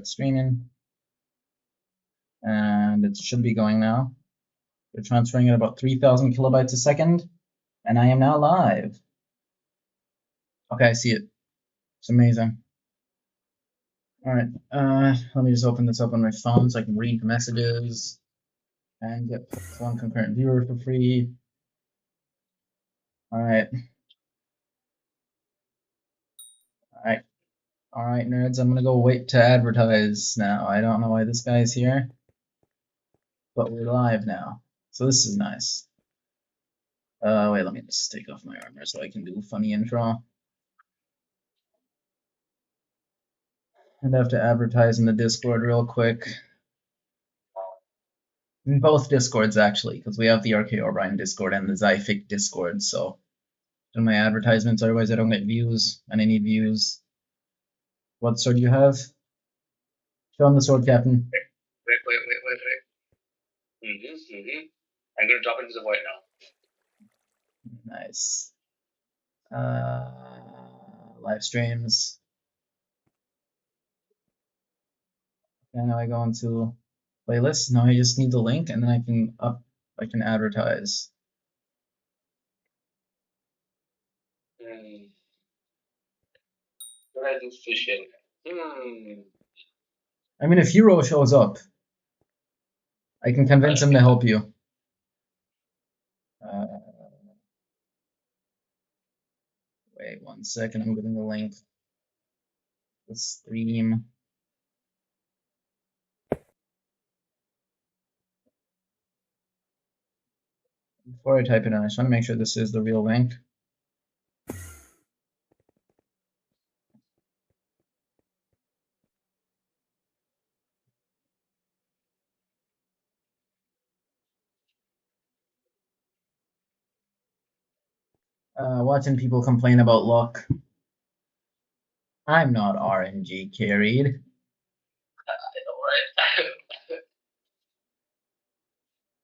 streaming. And it should be going now. We're transferring at about 3,000 kilobytes a second. And I am now live. Okay, I see it. It's amazing. Alright, let me just open this up on my phone so I can read messages and get one concurrent viewer for free. Alright. Alright, nerds, I'm gonna go wait to advertise now. I don't know why this guy's here, but we're live now. So this is nice. Wait, let me just take off my armor so I can do a funny intro. And I have to advertise in the Discord real quick. In both Discords, actually, because we have the RK O'Brien Discord and the Zyfic Discord, so do my advertisements, otherwise I don't get views, and I need views. What sword do you have? Show him the sword, Captain. Wait. I'm gonna drop into the void now. Nice. Live streams. And now I go into playlist. Now I just need the link, and then I can advertise. What do I do fishing? I mean, if Hero shows up, I can convince him to help you. Wait 1 second, I'm getting the link. The stream. Before I type it in, I just want to make sure this is the real link. Watching people complain about luck. I'm not RNG carried. I know, right?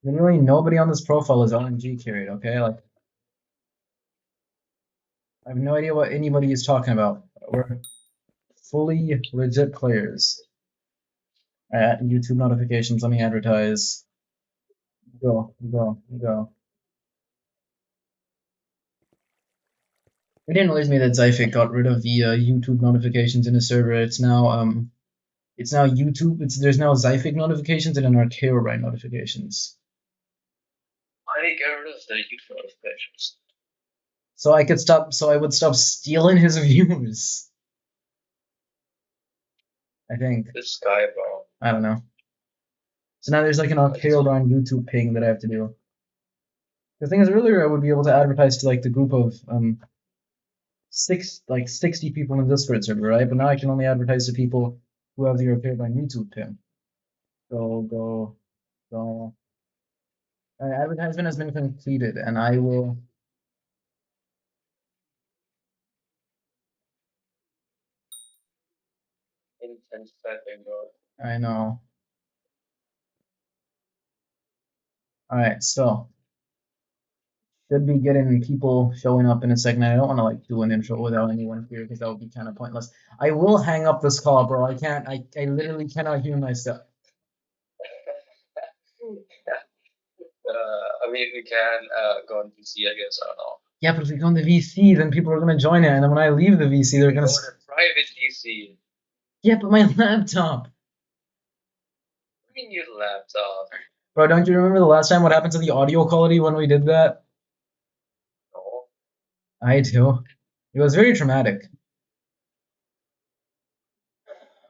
Literally nobody on this profile is RNG carried, okay? Like, I have no idea what anybody is talking about. We're fully legit players. YouTube notifications, let me advertise. Go. It didn't realize me that Zyfic got rid of the YouTube notifications in his server. It's now YouTube. There's now Zyfic notifications and then RK O'Brien notifications. Why did he get rid of the YouTube notifications? So I would stop stealing his views. I think. This guy, bro. I don't know. So now there's like an RK O'Brien YouTube ping that I have to do. The thing is, earlier I would be able to advertise to like the group of 60 people in the Discord server, right? But now I can only advertise to people who have the RK O'Brien YouTube ping. Go. Advertisement has been completed, and I will. Intense setting, bro. I know. Alright, so should be getting people showing up in a second. I don't want to like do an intro without anyone here because that would be kind of pointless. I will hang up this call, bro. I can't. I literally cannot hear myself. I mean, we can go on VC, I guess. I don't know. Yeah, but if we go on the VC, then people are gonna join it, and then when I leave the VC, they're gonna. Go on a private VC. Yeah, but my laptop. What do you mean your laptop? Bro, don't you remember the last time what happened to the audio quality when we did that? No. I do. It was very traumatic.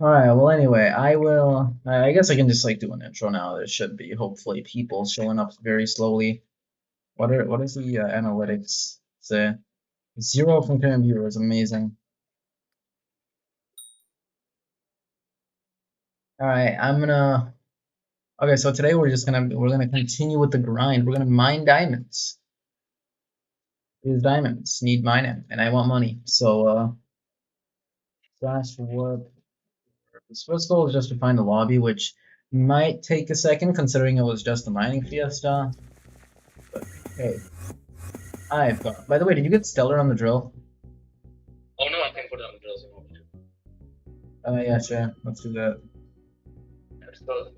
Alright, well anyway, I guess I can just like do an intro now. There should be hopefully people showing up very slowly. What does the analytics say? 0 concurrent viewers, amazing. Alright, okay, so today we're gonna continue with the grind. We're gonna mine diamonds. These diamonds need mining, and I want money. So slash work. This first goal is just to find a lobby, which might take a second considering it was just a mining fiesta. But hey, I've got. By the way, did you get stellar on the drill? Oh no, I can put it on the drills. Yeah, sure. Let's do that. still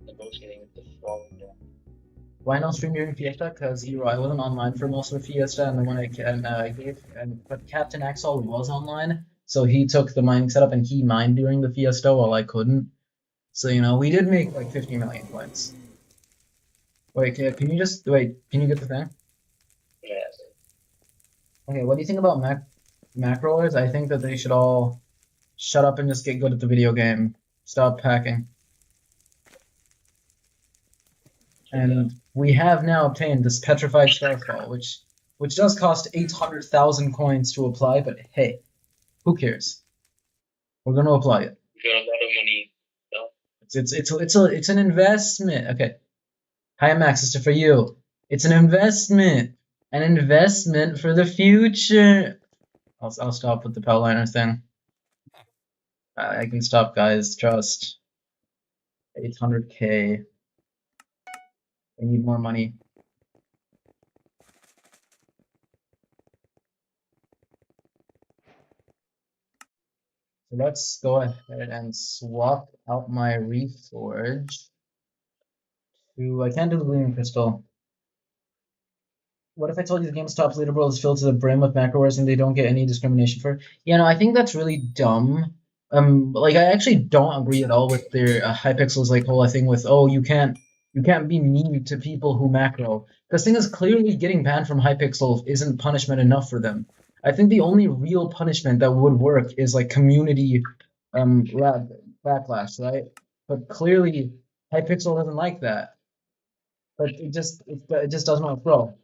negotiating with the frog. Yeah. Why not stream during Fiesta? Because I wasn't online for most of Fiesta, and then when but Captain Axel was online, so he took the mining setup and he mined during the Fiesta while I couldn't. So we did make like 50 million points. Wait, can you just wait? Can you get the thing? Yes. Okay, what do you think about macroers? I think that they should all shut up and just get good at the video game. Stop packing. And we have now obtained this petrified starfall, which does cost 800,000 coins to apply, but hey, who cares? We're going to apply it. You got a lot of money. No? It's an investment. Okay. Hi Max, this is for you. It's an investment for the future. I'll stop with the Powliner thing. I can stop, guys. Trust. 800k. We need more money. So let's go ahead and swap out my Reforge to. I can't do the Gleaming Crystal. What if I told you the GameStop's leaderboard is filled to the brim with macrowares and they don't get any discrimination for it? Yeah, no, I think that's really dumb. Like I actually don't agree at all with their Hypixel's like whole thing with you can't be mean to people who macro. Because thing is, clearly getting banned from Hypixel isn't punishment enough for them. I think the only real punishment that would work is like community backlash, right? But clearly Hypixel doesn't like that. But it just doesn't work, bro.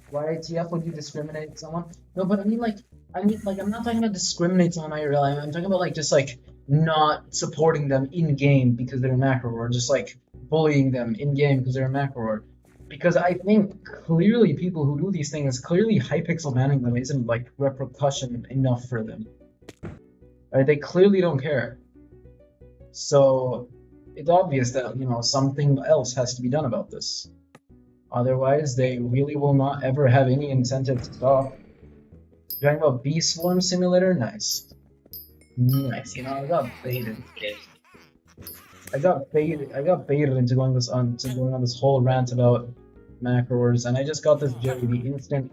Why ITF would you discriminate someone? No, but I mean like I'm not talking about discriminate someone IRL. I'm talking about like just like not supporting them in game because they're a macro, or just like bullying them in game because they're a macro. Or because I think clearly people who do these things, clearly Hypixel banning them isn't like repercussion enough for them. Right? They clearly don't care. So it's obvious that something else has to be done about this. Otherwise, they really will not ever have any incentive to stop. You're talking about Bee Swarm Simulator? Nice. Nice. I got baited. I got baited into going on this whole rant about macroers, and I just got this Jerry the instant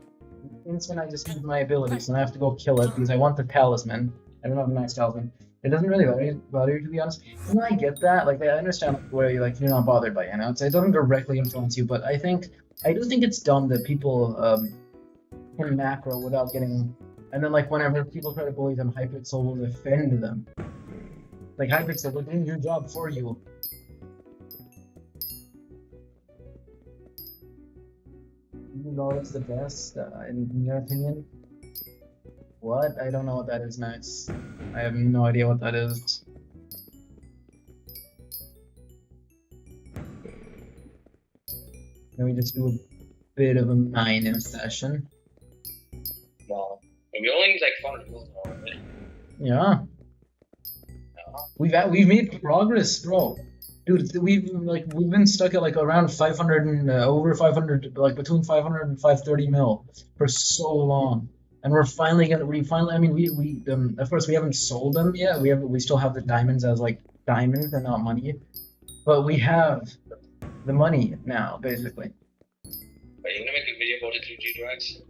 I just used my abilities, and I have to go kill it because I want the talisman. I don't have the max talisman. It doesn't really bother you, to be honest. I get that. Like, I understand where you're not bothered by it. It doesn't directly influence you, but I do think it's dumb that people can macro without getting. And then, like, whenever people try to bully them, Hypixel will defend them. Like, Hypixel, we're doing your job for you. That's the best, in your opinion? What? I don't know what that is, Max. I have no idea what that is. Can we just do a bit of a mining session? No. We only use like 400 gold now, right? Yeah. We've made progress, bro. Dude, we've been stuck at like around 500 and over 500, like between 500 and 530 mil for so long. And we're finally gonna. I mean, we of course we haven't sold them yet. We still have the diamonds as like diamonds and not money, but we have the money now, basically. Are you gonna make a video about the 3G drags?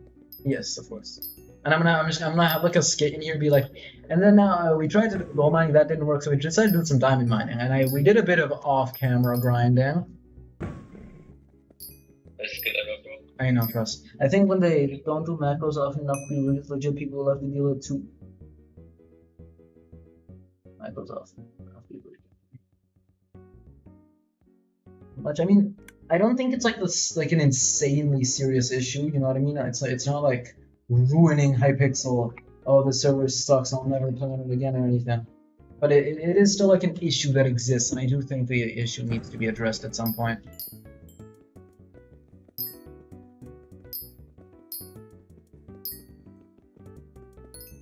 Yes, of course. And I'm gonna have like a skit in here, be like, and then now we tried to do gold mining, that didn't work, so we decided to do some diamond mining, and we did a bit of off-camera grinding. That's good, bro. I know, trust. I think when they don't do macros often enough, legit people will have to deal with two macros often. Much. I mean, I don't think it's like this, like an insanely serious issue. You know what I mean? It's not like ruining Hypixel. Oh, the server sucks. I'll never play on it again or anything. But it is still like an issue that exists, and I do think the issue needs to be addressed at some point.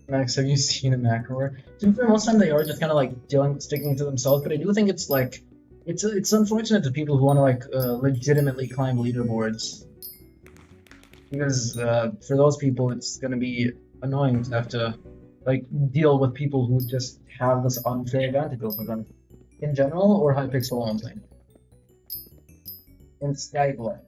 Max, have you seen a macroer? To be fair, most of the time they are just kind of like sticking to themselves, but I do think it's like it's unfortunate to people who want to like legitimately climb leaderboards. because for those people, it's gonna be annoying to have to like deal with people who just have this unfair advantage over them. In general, or Hypixel only? In skyblock.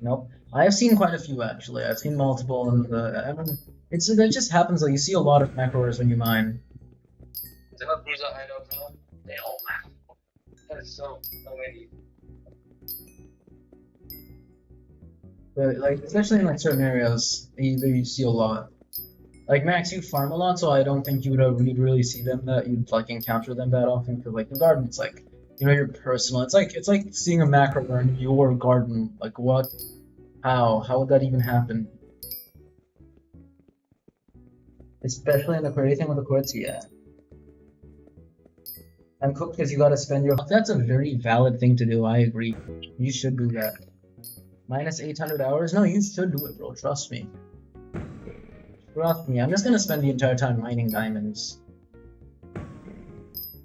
Nope. I've seen quite a few actually. I've seen multiple, and I mean, it just happens. Like you see a lot of macros when you mine. That's so many. But like, especially in like certain areas, you see a lot. Like Max, you farm a lot, so I don't think you'd really see them that you'd like encounter them that often. Because like the garden, it's like your personal. It's like seeing a macro in your garden. Like what? How would that even happen? Especially in the query thing with the quartz, yeah. I'm cooked because you gotta spend your. That's a very valid thing to do. I agree. You should do that. Minus 800 hours? No, you should do it, bro. Trust me. Trust me. I'm just gonna spend the entire time mining diamonds.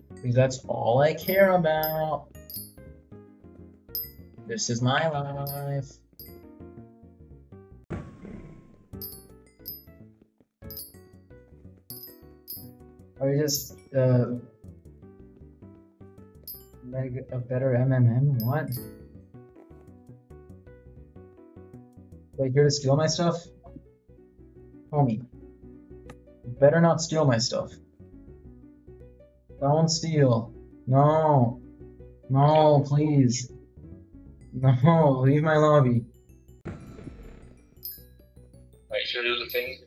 Because that's all I care about. This is my life. Are you just make a better MMM? What? Like you're to steal my stuff? Homie. Better not steal my stuff. Don't steal. No. No, please. No, leave my lobby. Wait, should I do the thing?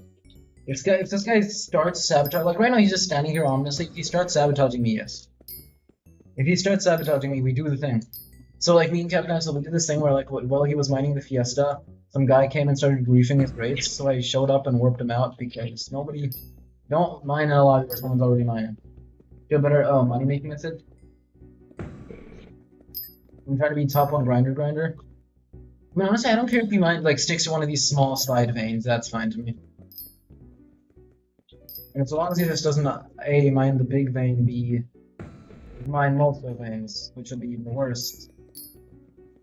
If this guy starts sabotaging, like right now he's just standing here ominously. If he starts sabotaging me, yes. If he starts sabotaging me, we do the thing. So like me and Captain Axel, we did this thing where like while he was mining the Fiesta, some guy came and started griefing his rates. So I showed up and warped him out because nobody don't mine in a lobby where someone's already mining. Do a better money making method. I'm trying to be top one grinder. I mean honestly, I don't care if he mine like sticks to one of these small slide veins. That's fine to me. And so long as he just doesn't A, mine the big vein, B, mine multiple veins, which would be even worse.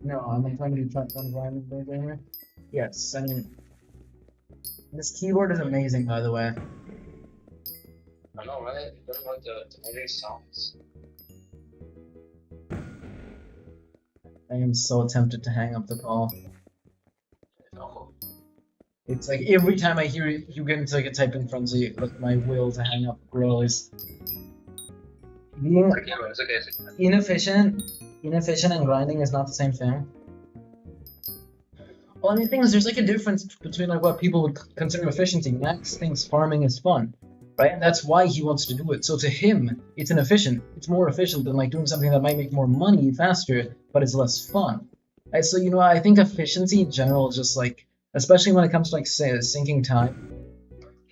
No, I'm trying to do top one grinder anyway. Yes, I mean, this keyboard is amazing, by the way. I know, right? You don't want the editing sounds. I am so tempted to hang up the call. No. It's like every time I hear you get into like a typing frenzy, like my will to hang up grows. Being It's okay. inefficient and grinding is not the same thing. Well, I mean, the thing is, there's like a difference between like what people would consider efficiency. Max thinks farming is fun, right? And that's why he wants to do it. So to him, it's inefficient. It's more efficient than like doing something that might make more money faster, but is less fun. Right? So I think efficiency in general is just like, especially when it comes to like say sinking time,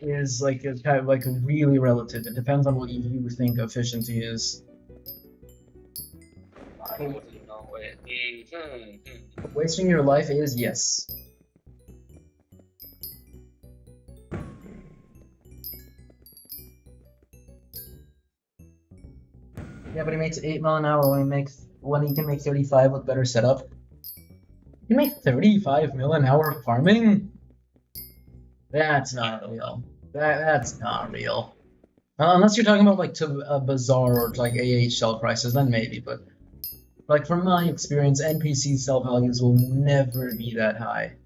is like it's kind of like really relative. It depends on what you think efficiency is. I wouldn't know. Wait. Wasting your life is yes. Yeah, but he makes 8 mil an hour when he can make 35 with better setup. You can make 35 mil an hour farming? That's not real. That's not real. Unless you're talking about like to a bazaar or to like AH sell prices, then maybe, but like from my experience, NPC sell values will never be that high.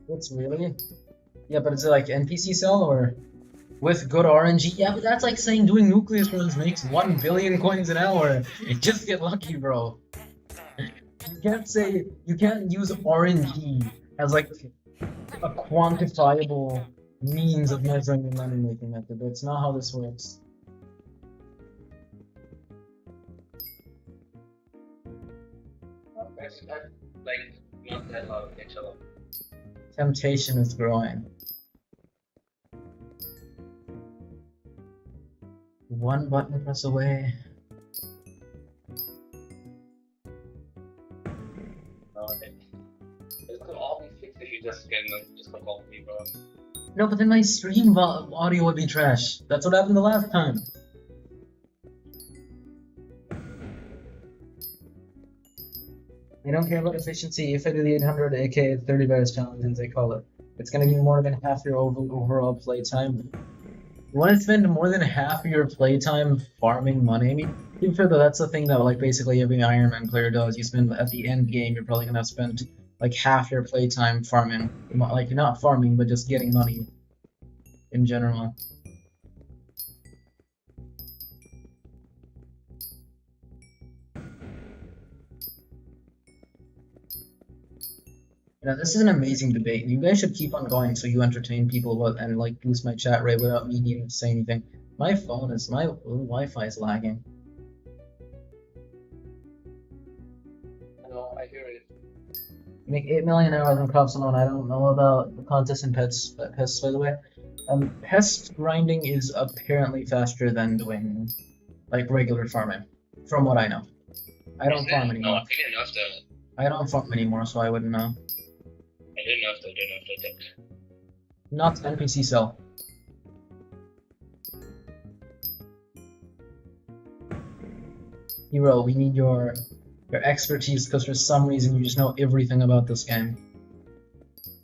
It's really? Yeah, but is it like NPC sell or with good RNG? Yeah, but that's like saying doing nucleus runs makes 1 billion coins an hour. Just get lucky, bro. You can't use RNG as like a quantifiable means of measuring the money making method. That's not how this works. Like, not that loud, actually. Temptation is growing. One button press away. It could all be fixed if you just can just call me, bro. No, but then my stream audio would be trash. That's what happened the last time. I don't care about efficiency. If I do the 800 aka 30 bars challenge, as they call it, it's gonna be more than half your overall playtime. You want to spend more than half of your playtime farming money? I mean, to be fair though, that's the thing that like basically every Ironman player does. You spend at the end game, you're probably gonna spend like half your playtime farming, like not farming, but just getting money in general. You know, this is an amazing debate. You guys should keep on going so you entertain people and like boost my chat rate without me needing to say anything. My Wi-Fi is lagging. I know, I hear it. You make 8 million hours in crops alone. I don't know about the contest in pests, by the way. Pest grinding is apparently faster than doing like regular farming, from what I know. I don't farm No, anymore. I didn't know that. I don't farm anymore, so I wouldn't know. I didn't know that. Not NPC cell. Hero, we need your expertise because for some reason you just know everything about this game.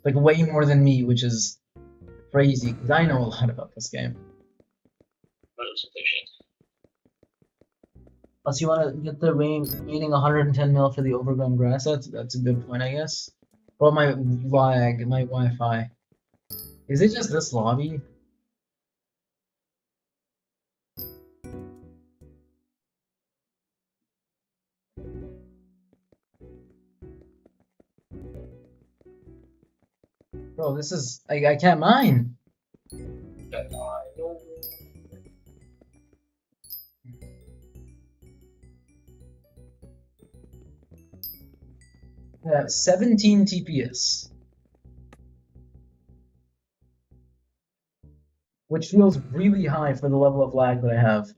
Like way more than me, which is crazy because I know a lot about this game. Unless you want to get the remaining 110 mil for the overgrown grass, that's a good point, I guess. Well, my lag, my Wi-Fi. Is it just this lobby? Bro, this is I can't mine. Yeah, 17 TPS. Which feels really high for the level of lag that I have.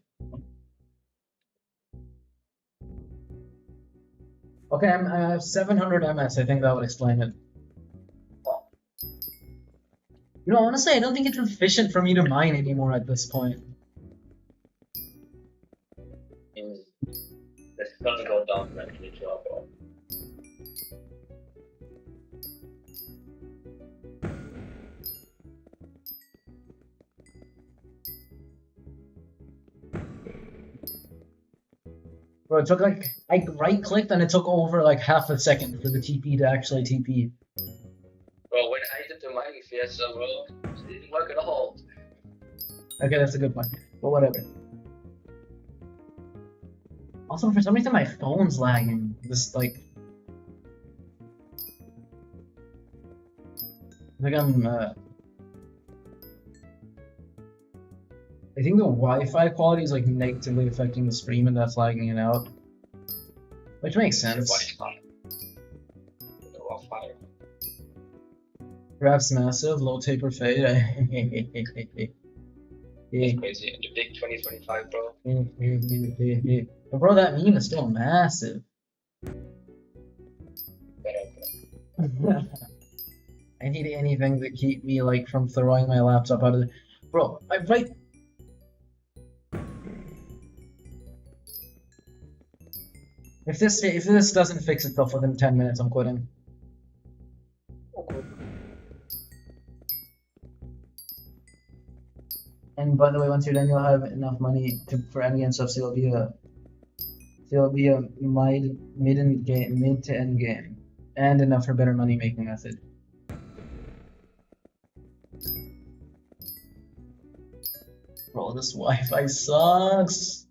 Okay, I have 700 MS. I think that would explain it. You know, honestly, I don't think it's efficient for me to mine anymore at this point. It's gonna go down eventually too, bro. Bro, it took like, I right-clicked and it took over like half a second for the TP to actually TP. Bro, when I did the mining fiesta, bro, it didn't work at all. Okay, that's a good point. But whatever. Also, for some reason, my phone's lagging. This, like... I think I think the Wi-Fi quality is like negatively affecting the stream and that's lagging it out. Which makes sense. Perhaps massive, low taper fade. It's crazy. The big 2025, bro. But bro, that meme is still massive. I need anything to keep me like from throwing my laptop out of the... Bro, right... If this doesn't fix itself within 10 minutes, I'm quitting. And by the way, once you're done, you'll have enough money for endgame stuff, so it'll be a mid to end game, and enough for better money making method. Bro, this Wi-Fi sucks.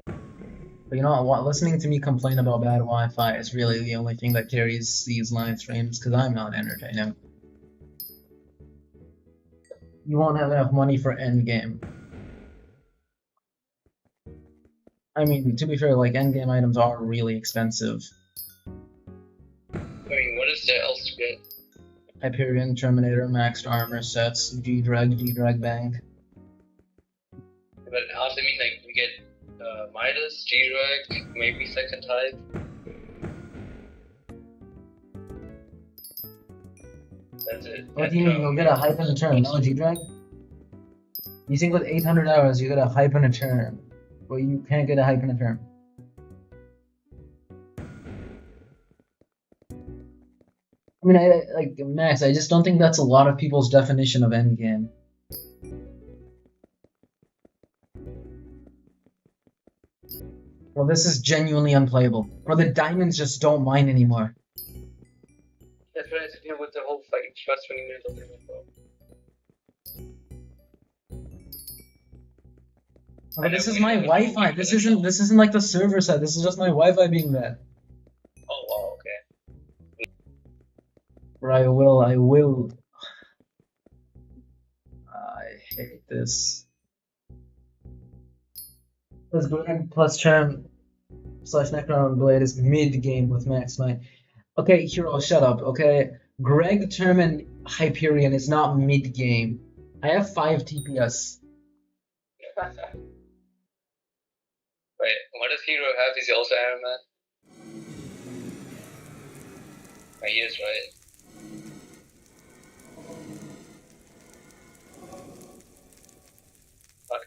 But you know what? Listening to me complain about bad Wi-Fi is really the only thing that carries these live streams, because I'm not entertaining. You won't have enough money for endgame. I mean, to be fair, like, endgame items are really expensive. I mean, what is there else to get? Hyperion, Terminator, maxed armor sets, G-Drag Bank. But it also means, like, we get Midas, G-Drag, maybe second type. That's it. What do you mean you'll get a hype and a turn? No, G-Drag? You think with 800 hours you get a hype and a turn, but you can't get a hype and a turn. I mean, like Max, I just don't think that's a lot of people's definition of endgame. Well, this is genuinely unplayable. Or the diamonds just don't mine anymore. That's what I had to deal with the whole fucking first 20 minutes of the bro. But this is my Wi-Fi. This isn't like the server side. This is just my Wi-Fi being bad. Oh wow, okay. Or I will. I hate this. Plus Glenn plus Charm slash Necron Blade is mid-game with Max Mine. Okay, Hero, shut up, okay? Greg, Term, and Hyperion is not mid-game. I have 5 TPS. Wait, what does Hero have? Is he also Iron Man? Oh, he is, right?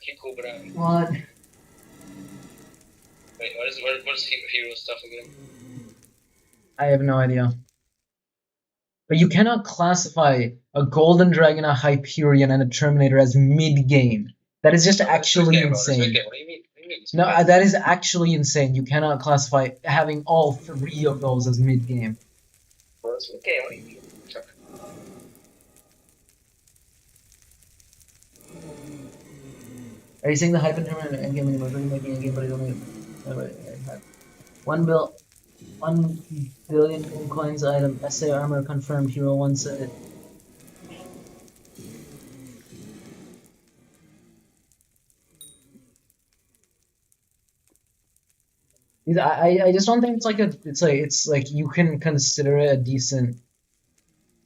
Keep cool, but What? wait, what is Hero stuff again? I have no idea. But you cannot classify a Golden Dragon, a Hyperion, and a Terminator as mid-game. That is just actually insane. What do you mean? No, that is actually insane. You cannot classify having all 3 of those as mid-game. Well, it's okay, what do you mean? Are you saying the hype and Terminator endgame anymore? Really making endgame, but I don't make it. 1 billion gold coins item. SA armor confirmed. Hero 1 said. I just don't think it's like you can consider it a decent.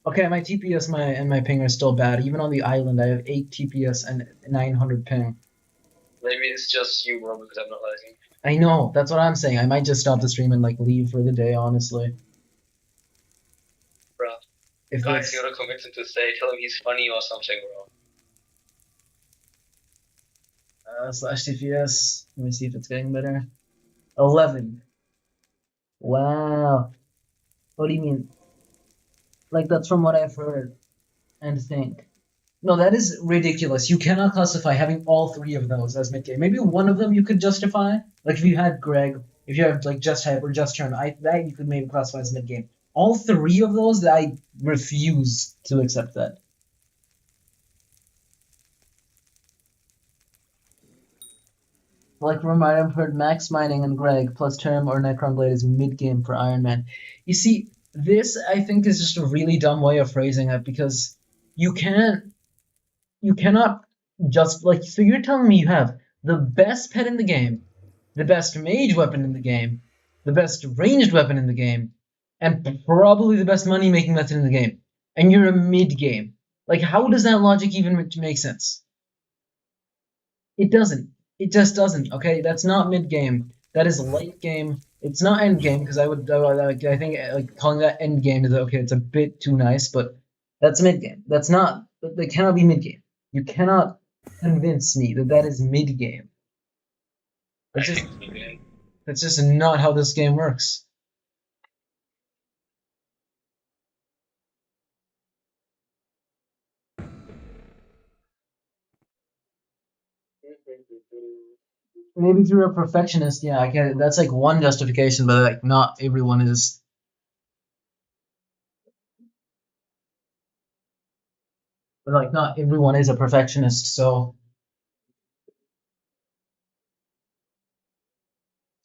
Okay, my TPS and my ping are still bad. Even on the island, I have 8 TPS and 900 ping. Maybe it's just you, bro, because I'm not lagging. I know, that's what I'm saying. I might just stop the stream and like leave for the day, honestly. Bro. If guys, you gotta convince him to stay. Tell him he's funny or something, bro. Slash TPS. Let me see if it's getting better. 11. Wow. What do you mean? Like, that's from what I've heard and think. No, that is ridiculous. You cannot classify having all 3 of those as mid-game. Maybe one of them you could justify. Like, if you had Greg, if you had, like, Just Hype or Just Turn, that you could maybe classify as mid-game. All 3 of those, I refuse to accept that. Like, remind I've heard Max Mining and Greg plus Term or Necron Blade is mid-game for Iron Man. You see, this, I think, is just a really dumb way of phrasing it, because you cannot just, like, so you're telling me you have the best pet in the game, the best mage weapon in the game, the best ranged weapon in the game, and probably the best money-making method in the game, and you're a mid-game. Like, how does that logic even make sense? It doesn't. It just doesn't, okay? That's not mid-game. That is late game. It's not end game, because I think like calling that end game is okay, it's a bit too nice, but that's mid-game. That's not, that cannot be mid-game. You cannot convince me that that is mid-game. That's just not how this game works. Maybe if you're a perfectionist, yeah, I get it. That's like one justification, but like not everyone is. But like not everyone is a perfectionist, so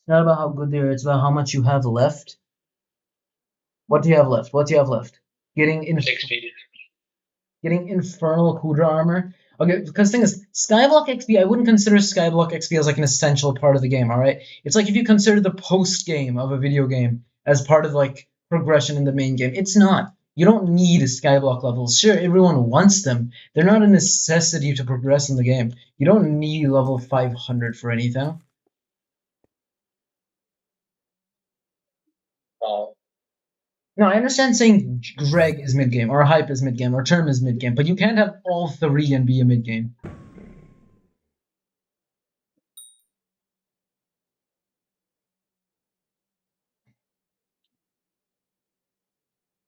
it's not about how good they are, it's about how much you have left. What do you have left? What do you have left? Getting infernal Kudra armor. Okay, because the thing is, skyblock XP, I wouldn't consider skyblock XP as like an essential part of the game, alright? It's like if you consider the post-game of a video game as part of like progression in the main game. It's not. You don't need skyblock levels. Sure, everyone wants them. They're not a necessity to progress in the game. You don't need level 500 for anything. Oh. No, I understand saying Greg is mid game, or Hype is mid game, or Term is mid game, but you can't have all three and be a mid game.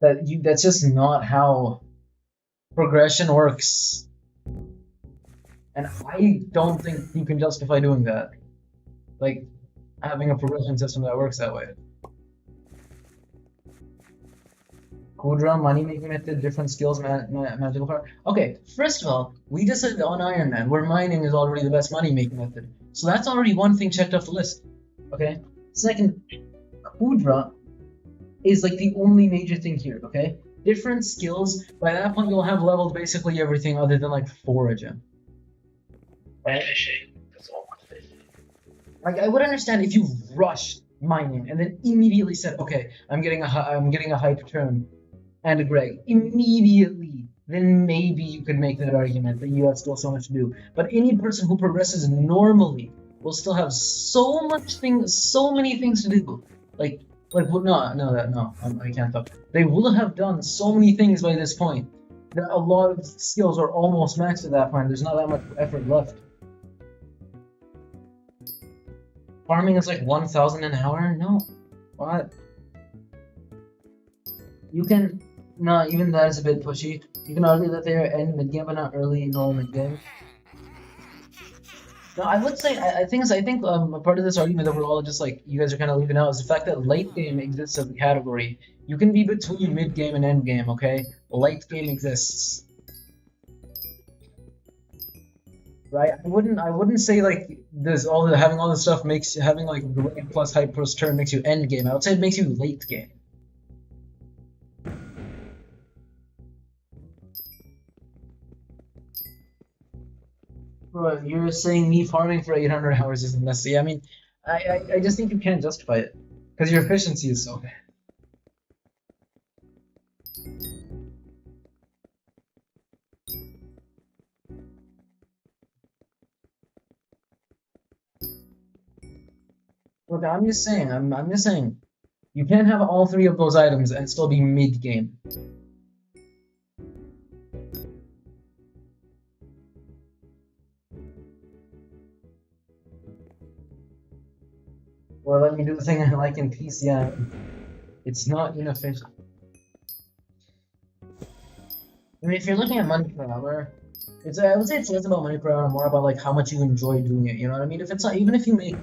That's just not how progression works. And I don't think you can justify doing that. Like having a progression system that works that way. Kudra, money making method, different skills, magical power. Okay, first of all, we just said on Ironman, where mining is already the best money making method. So that's already one thing checked off the list. Okay? Second, Kudra is like the only major thing here, okay? Different skills, by that point you'll have leveled basically everything other than like foraging. Right? Fishing. That's all fishing. Like I would understand if you rushed mining and then immediately said, okay, I'm getting a hype turn and a Greg immediately, then maybe you could make that argument that you have still so much to do. But any person who progresses normally will still have so many things to do. Like I can't talk. They will have done so many things by this point that a lot of skills are almost maxed at that point. There's not that much effort left. Farming is like 1,000 an hour? No. What? You can... No, even that is a bit pushy. You can argue that they are end mid-game, but not early normal mid-game. No, I would say, I think a part of this argument that we're all just like, you guys are kind of leaving out is the fact that late game exists as a category. You can be between mid-game and end-game, okay? Late game exists. Right? I wouldn't say like this having all this stuff makes having like Greg plus hype plus turn makes you end game. I would say it makes you late game. Bro, you're saying me farming for 800 hours isn't necessary. I mean, I just think you can't justify it because your efficiency is so bad. Look, I'm just saying, you can't have all three of those items and still be mid game. Or let me do the thing I like in PCI. It's not inefficient. I mean, if you're looking at money per hour, I would say it's less about money per hour, more about like how much you enjoy doing it. You know what I mean? If it's not, even if you make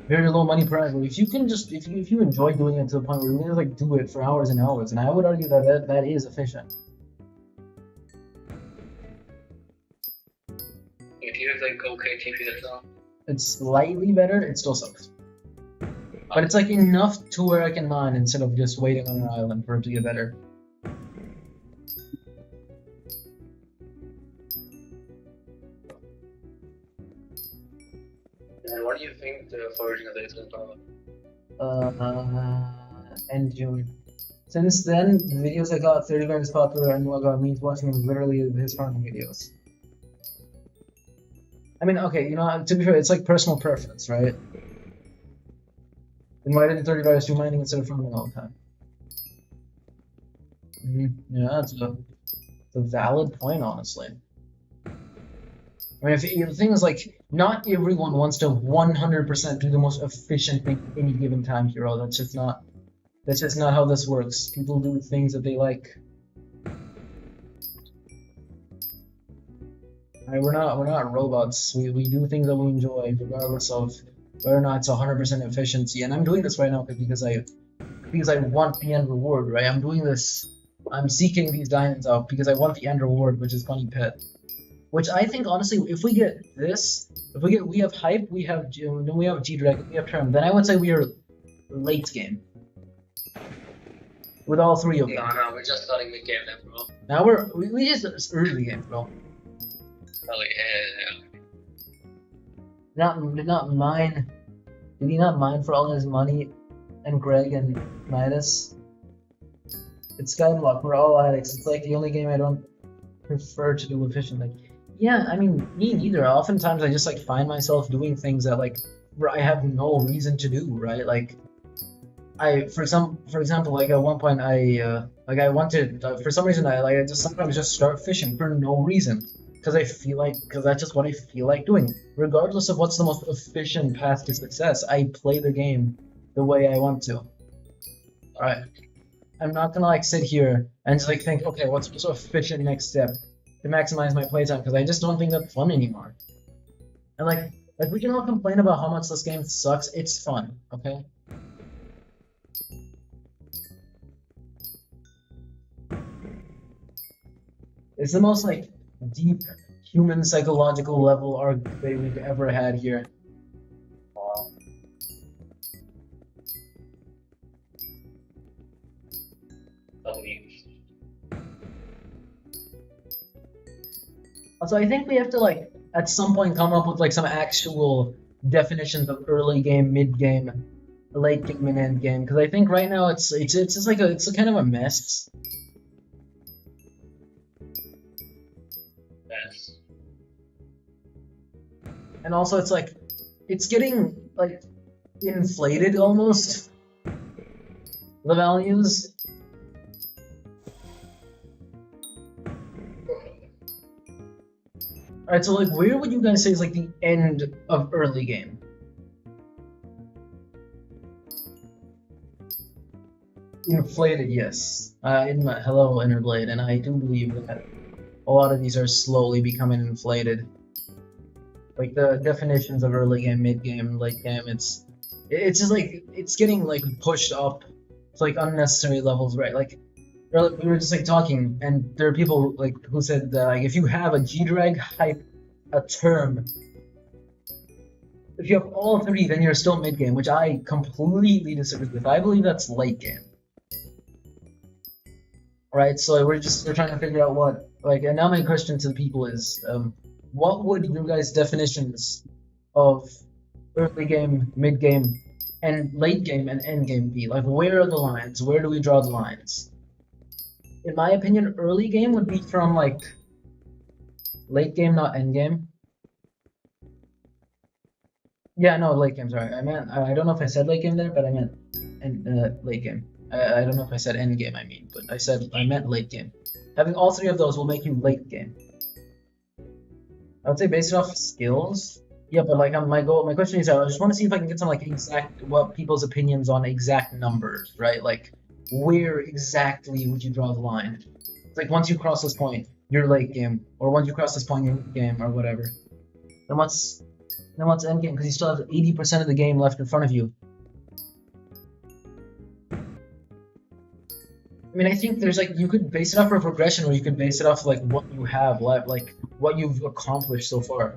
very low money per hour, if you can just if you enjoy doing it to the point where you can just like do it for hours and hours, and I would argue that is efficient. If you have like okay TP as well. It's slightly better. It still sucks, but it's like enough to where I can mine instead of just waiting on an island for it to get better. And what do you think the foraging of the is going to End June. Since then, the videos I got 30 times popular, and what got me to watching them literally his farming videos. I mean, okay, you know, to be fair, it's like personal preference, right? Then why didn't 30 viewers do mining instead of farming all the time? Yeah, that's a valid point, honestly. I mean, the thing is, like, not everyone wants to 100% do the most efficient thing at any given time, Hero. That's just not how this works. People do things that they like. Right, we're not robots. We do things that we enjoy, regardless of whether or not it's 100% efficiency. And I'm doing this right now because I want the end reward, right? I'm doing this. I'm seeking these diamonds out because I want the end reward, which is Bunny Pet. Which I think, honestly, if we get this, we have hype, we have then we have G-Dragon, we have Term, then I would say we are late game. With all three of them. No, we're just starting mid game then, bro. Now we just early game, bro. Oh, yeah. Did not mine. Did he not mine for all his money? And Greg and Midas? It's skyblock, we're all addicts. It's like the only game I don't prefer to do efficiently. Yeah, I mean, me neither. Oftentimes I just like find myself doing things that like I have no reason to do, right? Like for example, like at one point I wanted for some reason I just sometimes just start fishing for no reason because that's just what I feel like doing, regardless of what's the most efficient path to success. I play the game the way I want to. All right, I'm not gonna like sit here and just like think, okay, what's the efficient next step to maximize my playtime, because I just don't think that's fun anymore. And like we can all complain about how much this game sucks. It's fun, okay? It's the most like deep human psychological level arc debate we've ever had here. W. Also, I think we have to like at some point come up with like some actual definitions of early game, mid game, late game, and end game. Because I think right now it's just like it's a kind of a mess. Yes. And also it's like it's getting like inflated almost. The values. Alright, so like where would you guys say is like the end of early game? Inflated, yes. Hello, Interblade, and I do believe that a lot of these are slowly becoming inflated. Like the definitions of early game, mid game, late game, it's just like it's getting like pushed up to like unnecessary levels, right? Like earlier, we were just like talking, and there are people like who said that like if you have a G-drag hype, a term, if you have all three, then you're still mid game, which I completely disagree with. I believe that's late game. Right, so we're trying to figure out what like, and now my question to the people is, what would your guys' definitions of early game, mid game, and late game and end game be? Like, where are the lines? Where do we draw the lines? In my opinion, early game would be from like late game, not end game. Yeah, no, late game. Sorry, I don't know if I said late game there, but I meant late game. I don't know if I said end game. But I meant late game. Having all three of those will make you late game. I would say based off skills. Yeah, but like my question is, I just want to see if I can get some like exact what people's opinions on exact numbers, right? Like where exactly would you draw the line? It's like once you cross this point, you're late game, or once you cross this point, you're mid game, or whatever. Then what's end game? Because you still have 80% of the game left in front of you. I mean, I think there's like you could base it off of progression, or you could base it off like what you have left, like what you've accomplished so far.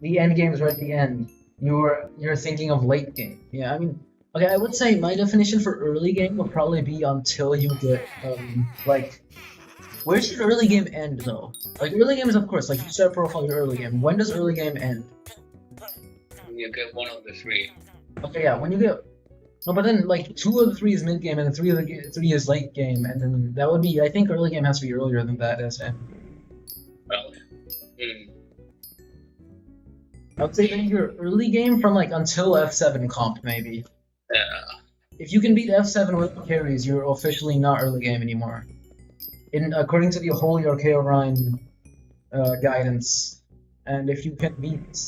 The end game is right at the end. You're thinking of late game. Yeah, I mean, okay, I would say my definition for early game would probably be until you get like, where should early game end though? Like early game is of course like you start profile your early game. When does early game end? When you get one of the three. Okay, yeah, when you get. No, but then like 2 of the 3 is mid game and then 3 of the 3 is late game, and then that would be, I think early game has to be earlier than that, SM. Well, I would say then your early game from like until F7 comp maybe. yeah. If you can beat F7 with carries, you're officially not early game anymore. According to the Holy Archaeorine guidance, and if you can beat,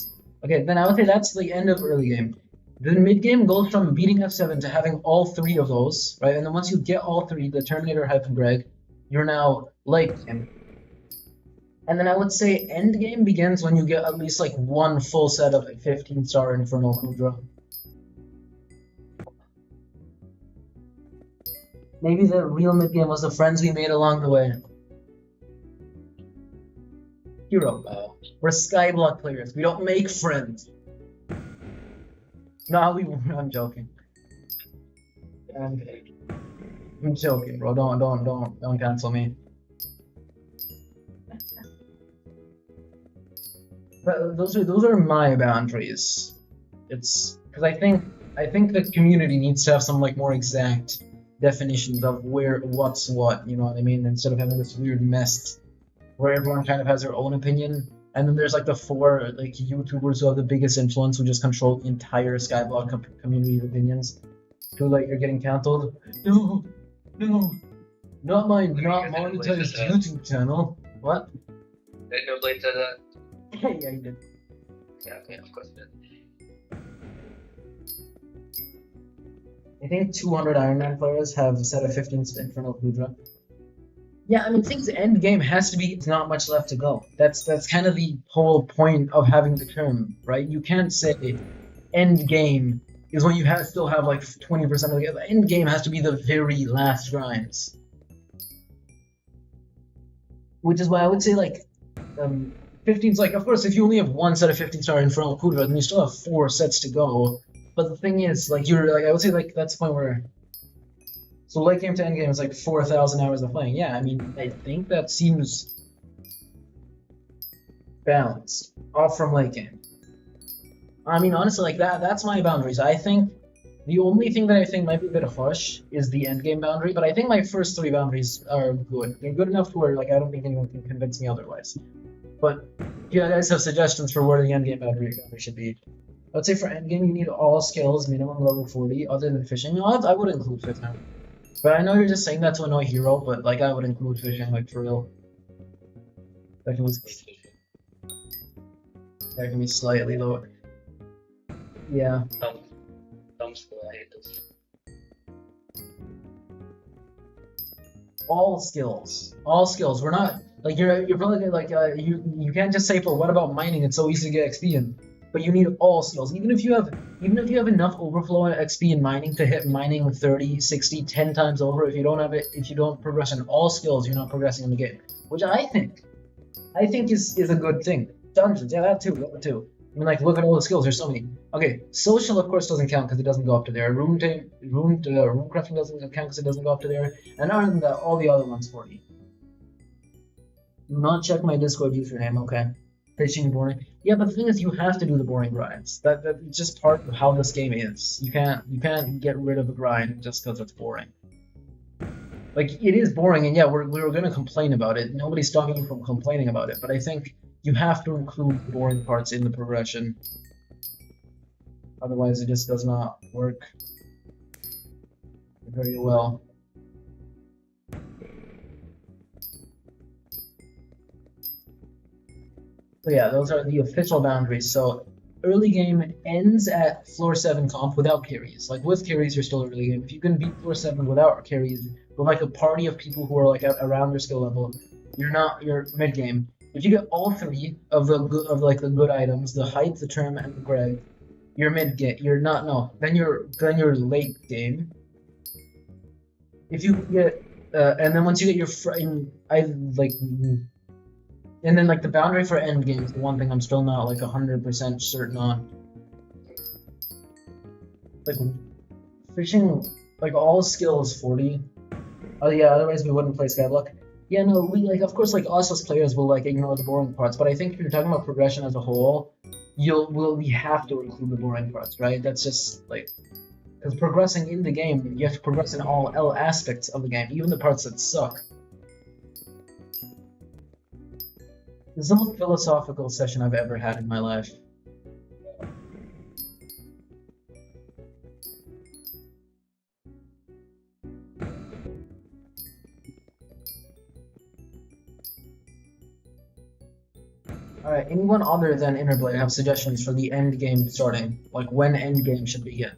okay, then I would say that's the end of early game. The mid game goes from beating F7 to having all 3 of those, right? And then once you get all 3, the Terminator, Hype, and Greg, you're now late game. And then I would say end game begins when you get at least like 1 full set of 15-star Infernal Kudra. Maybe the real mid game was the friends we made along the way. Hero. We're skyblock players. We don't make friends. No, I'm joking. I'm joking, bro. Don't cancel me. But those are my boundaries. It's because I think the community needs to have some like more exact definitions of what's what. You know what I mean? Instead of having this weird mess where everyone kind of has their own opinion. And then there's like the 4 like YouTubers who have the biggest influence who just control the entire skyblock community of opinions. Too late, you're getting cancelled. No, no, not my not monetized YouTube channel. What? Did you play to that? Yeah, you did. Yeah, of course you did. I think 200 Ironman players have a set of 15 Infernal Kudra. Yeah, I mean, things end game has to be. It's not much left to go. That's kind of the whole point of having the term, right? You can't say end game is when you still have like 20% of the end game has to be the very last grinds. Which is why I would say like 15's like, of course, if you only have one set of 15-star Infernal Kudra, then you still have 4 sets to go. But the thing is, like, you're like, I would say like that's the point where. So late game to end game is like 4,000 hours of playing. Yeah, I mean, I think that seems balanced off from late game. I mean, honestly, like that's my boundaries. I think the only thing that I think might be a bit harsh is the end game boundary, but I think my first 3 boundaries are good. They're good enough to where like I don't think anyone can convince me otherwise. But if you guys have suggestions for where the end game boundary should be, let's say for end game you need all skills minimum level 40, other than fishing. I would include fishing. But I know you're just saying that to annoy Hero, but like I would include fishing, like for real. That can be slightly lower. Yeah. Dumb school, I hate this. All skills. All skills. We're not like you're probably like you can't just say, but what about mining? It's so easy to get XP in. But you need all skills. Even if you have enough overflow XP in mining to hit mining 30, 60, 10 times over, if you don't have it, if you don't progress in all skills, you're not progressing in the game. Which I think is a good thing. Dungeons, yeah, that too. I mean, like, look at all the skills. There's so many. Okay, social, of course, doesn't count because it doesn't go up to there. Rune crafting doesn't count because it doesn't go up to there. And other than that, all the other ones 40. Do not check my Discord username. Okay. Fishing boring. Yeah, but the thing is, you have to do the boring grinds. That's just part of how this game is. You can't get rid of a grind just because it's boring. Like, it is boring, and yeah, we're gonna complain about it. Nobody's stopping you from complaining about it, but I think you have to include the boring parts in the progression. Otherwise, it just does not work very well. So yeah, those are the official boundaries. So early game ends at floor 7 comp without carries. Like with carries, you're still early game. If you can beat floor 7 without carries, with like a party of people who are like around your skill level, you're mid game. If you get all 3 of the good items, the height, the term, and the Greg, you're mid game. You're not no. Then you're late game. If you get and then once you get your and then like the boundary for end game is the one thing I'm still not like 100% certain on. Like fishing, like all skills 40. Oh yeah, otherwise we wouldn't play skyblock. Yeah, no, we like of course like us as players will like ignore the boring parts, but I think if you're talking about progression as a whole, we have to include the boring parts, right? That's just like because progressing in the game, you have to progress in all aspects of the game, even the parts that suck. This is the most philosophical session I've ever had in my life. Alright, anyone other than Interblade have suggestions for the end game starting? Like when end game should begin?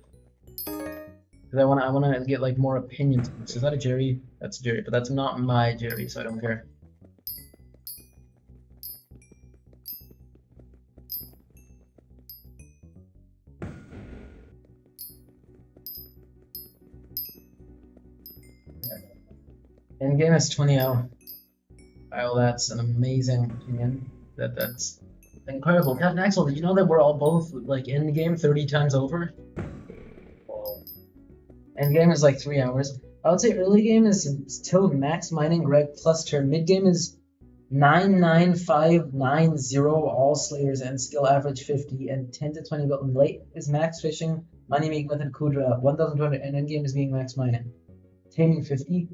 Because I wanna get like more opinions. Is that a Jerry? That's Jerry, but that's not my Jerry, so I don't care. Endgame is 20 hours. Well, that's an amazing opinion. That's incredible. Captain Axel, did you know that we're all both like in the game 30 times over? Endgame is like 3 hours. I would say early game is still max mining Greg plus turn. Mid game is 99590 all slayers and skill average 50 and 10 to 20 gold. Late is max fishing, money making method Kudra 1200 and end game is being max mining. Taming 50.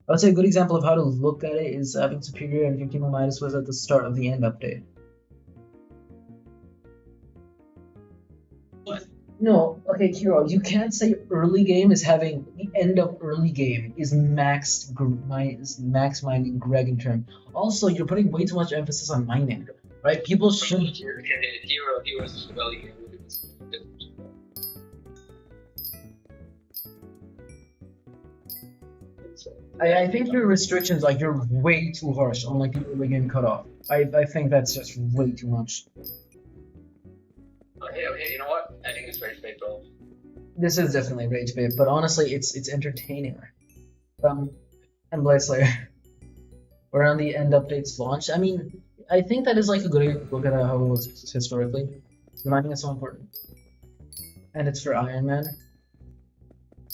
I would say a good example of how to look at it is having superior and 15 minus was at the start of the end update. What? No, okay, Hero, you can't say early game is having the end of early game is max mining Greg in term. Also, you're putting way too much emphasis on mining, right? People should. Hero is really I think your restrictions, like you're way too harsh on like the early game cutoff. I think that's just way too much. Okay, you know what? I think it's very fake, bro. This is definitely rage bait, but honestly, it's entertaining. Um, and Blade Slayer, around the end updates launch. I mean, I think that is like a good look at how it was historically. Reminding is so important, and it's for Iron Man.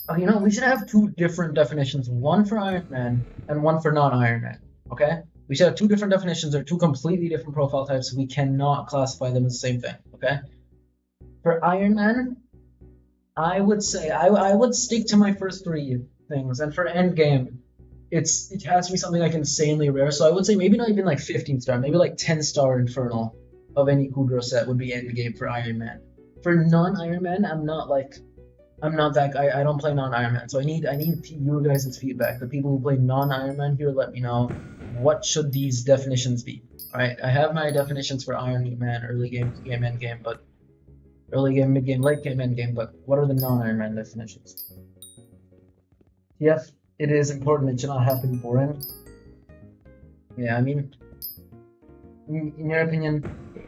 Oh, you know, we should have two different definitions: one for Iron Man and one for non-Iron Man. Okay, we should have two different definitions. They're two completely different profile types. We cannot classify them as the same thing. Okay, for Iron Man, I would say I would stick to my first three things, and for Endgame, it has to be something like insanely rare. So I would say maybe not even like 15 star, maybe like 10-star Infernal of any Kudro set would be Endgame for Iron Man. For non-Iron Man, I'm not that guy. I don't play non-Iron Man, so I need your guys' feedback. The people who play non-Iron Man here, let me know what should these definitions be. All right, I have my definitions for Iron Man, early game, end game, but early game, mid game, late game, end game. But what are the non-Iron Man definitions? Yes, it is important. It should not have to be boring. Yeah, I mean, in your opinion,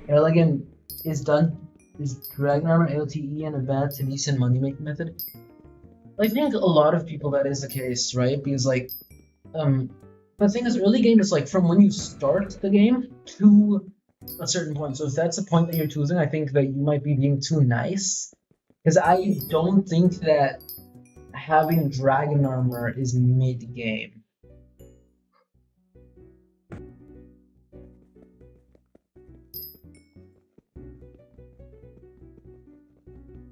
early game is done. Is Dragon Armor LTE and a bad to decent money making method? I think a lot of people that is the case, right? Because like, the thing is, early game is like from when you start the game to a certain point. So if that's the point that you're choosing, I think that you might be being too nice. Because I don't think that having Dragon Armor is mid game.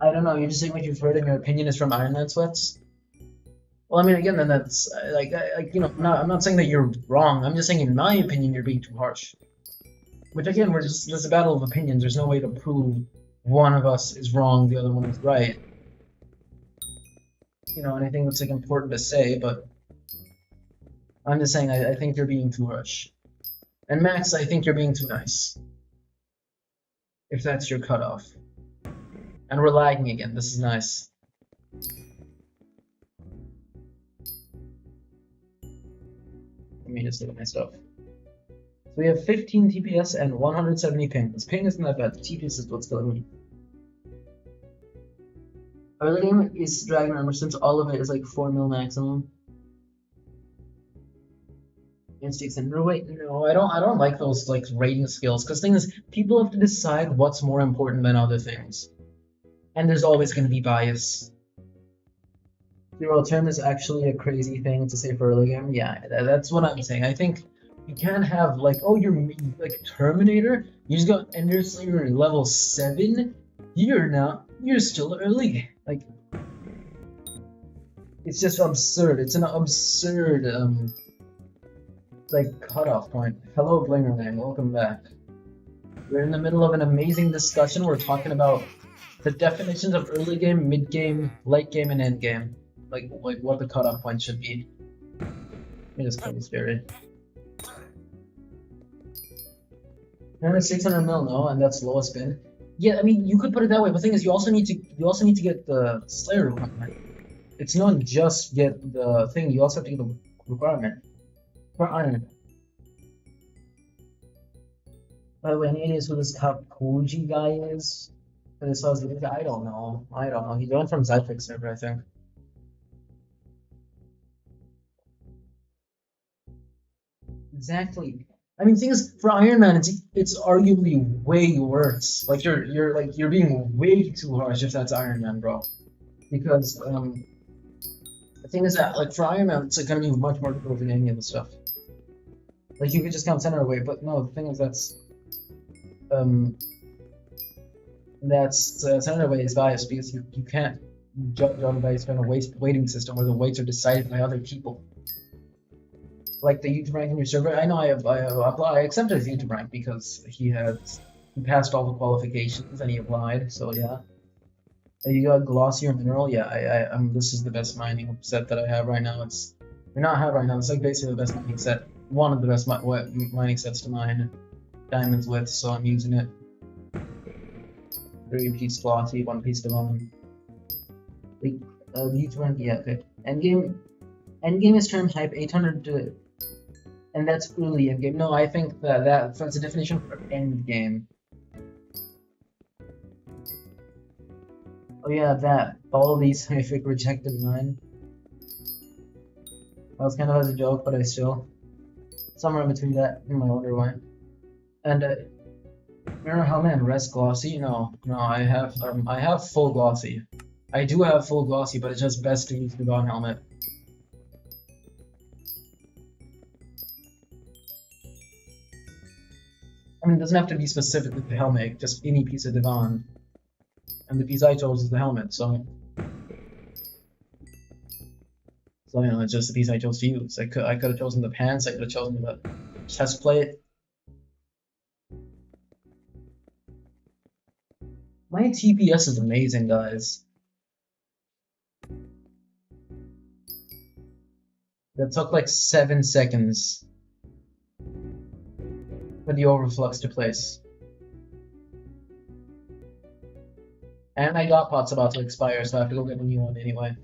I don't know. You're just saying what you've heard, and your opinion is from Iron Man sweats. Well, I mean, again, then that's like you know, I'm not saying that you're wrong. I'm just saying, in my opinion, you're being too harsh. Which again, we're just there's a battle of opinions. There's no way to prove one of us is wrong, the other one is right. You know, anything that's like important to say, but I'm just saying I think you're being too harsh. And Max, I think you're being too nice. If that's your cutoff. And we're lagging again. This is nice. Let me just look at my stuff. So we have 15 TPS and 170 ping. This ping isn't that bad. The TPS is what's killing me. Early game is Dragon Armor since all of it is like 4 mil maximum. Instincts and wait, no, I don't like those like rating skills because thing is people have to decide what's more important than other things. And there's always gonna be bias. Zero term is actually a crazy thing to say for early game. Yeah, that's what I'm saying. I think you can't have like, oh, you're like Terminator. You just got Ender Slayer level 7. You're still early. Like, it's just absurd. It's an absurd like cutoff point. Hello, Blingerland. Welcome back. We're in the middle of an amazing discussion. We're talking about the definitions of early game, mid game, late game, and end game. Like what the cutoff point should be. Let me just kill this berry. And it's 600 mil, no, and that's lowest spin. Yeah, I mean you could put it that way. But the thing is, you also need to get the Slayer requirement. It's not just get the thing. You also have to get the requirement for Iron. By the way, any ideas who this Kapuji guy is? For this I don't know. I don't know. He joined from Hypixel server, I think. Exactly. I mean, thing is, for Iron Man, it's arguably way worse. Like you're being way too harsh if that's Iron Man, bro. Because the thing is that like for Iron Man, it's like, gonna be much more difficult than any of the stuff. Like you could just count center away, but no, the thing is that's center away is biased because you can't judge on based on a weighting system where the weights are decided by other people. Like the YouTube rank in your server, I know I accepted his YouTube rank because he passed all the qualifications and he applied. So yeah. You got glossier mineral. Yeah, this is the best mining set that I have right now. Or not have right now. It's like basically the best mining set. One of the best mining sets to mine diamonds with. So I'm using it. 3 piece glossy, 1 piece divine. Yeah, okay. Endgame is termed hype 800 to, and that's early endgame. No, I think that's a definition for endgame. Oh yeah, that. All these Hypixel rejected mine. That was kind of as a joke, but I still somewhere in between that. You might wonder why. And mirror helmet and rest glossy. No, I have full glossy. I do have full glossy, but it's just best to use the Dawn helmet. I mean, it doesn't have to be specifically the helmet, just any piece of Devon. And the piece I chose is the helmet, so you know, it's just the piece I chose to use. I could have chosen the pants, I could have chosen the chest plate. My TPS is amazing, guys. That took like 7 seconds for the overflux to place. And my dot pot's about to expire, so I have to go get a new one anyway.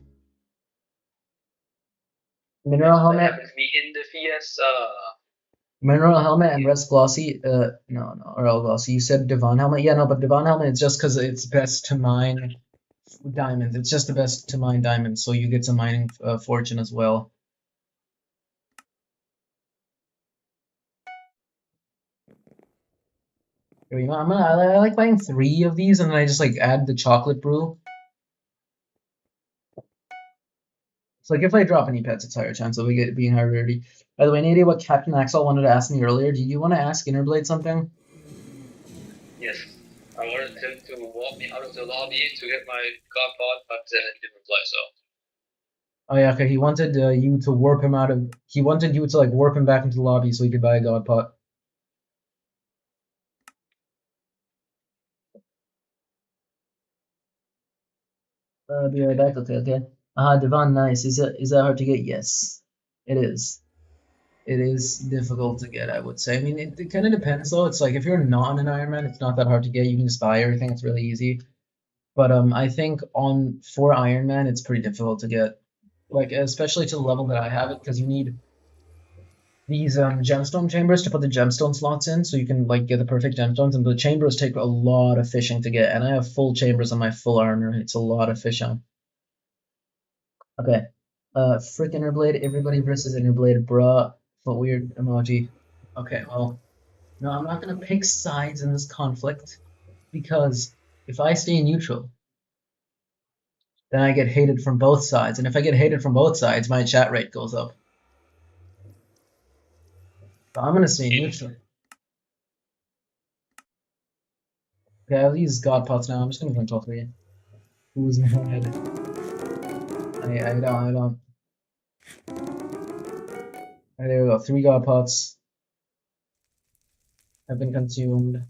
Mineral helmet. In the VS, Mineral helmet and rest glossy. No, or glossy. You said Devon helmet. Yeah, no, but Devon helmet is just because it's best to mine diamonds. It's just the best to mine diamonds, so you get some mining fortune as well. You know, I like buying 3 of these, and then I just like add the chocolate brew. So like if I drop any pets, it's higher chance of it being higher rarity. By the way, any idea what Captain Axel wanted to ask me earlier? Do you want to ask Innerblade something? yes. I wanted him to walk me out of the lobby to get my god pot, but he didn't reply, so. Oh yeah, okay. He wanted you to warp him out of. He wanted you to like warp him back into the lobby so he could buy a god pot. Be right back. Okay. Devon, nice. Is that hard to get? Yes, it is. It is difficult to get, I would say. I mean, it kind of depends though. It's like if you're not an Ironman, it's not that hard to get. You can just buy everything. It's really easy. But I think for Ironman, it's pretty difficult to get. Like especially to the level that I have it, because you need these gemstone chambers to put the gemstone slots in, so you can like get the perfect gemstones. And the chambers take a lot of fishing to get, and I have full chambers on my full armor. It's a lot of fishing. Okay, frick Interblade, everybody versus Interblade, bruh. What weird emoji. Okay, well, no, I'm not gonna pick sides in this conflict because if I stay neutral, then I get hated from both sides, and if I get hated from both sides, my chat rate goes up. So I'm gonna stay neutral. Okay, I have these god pots now. I'm just gonna print all 3. Who's mad? I don't. Alright, there we go. 3 god pots have been consumed.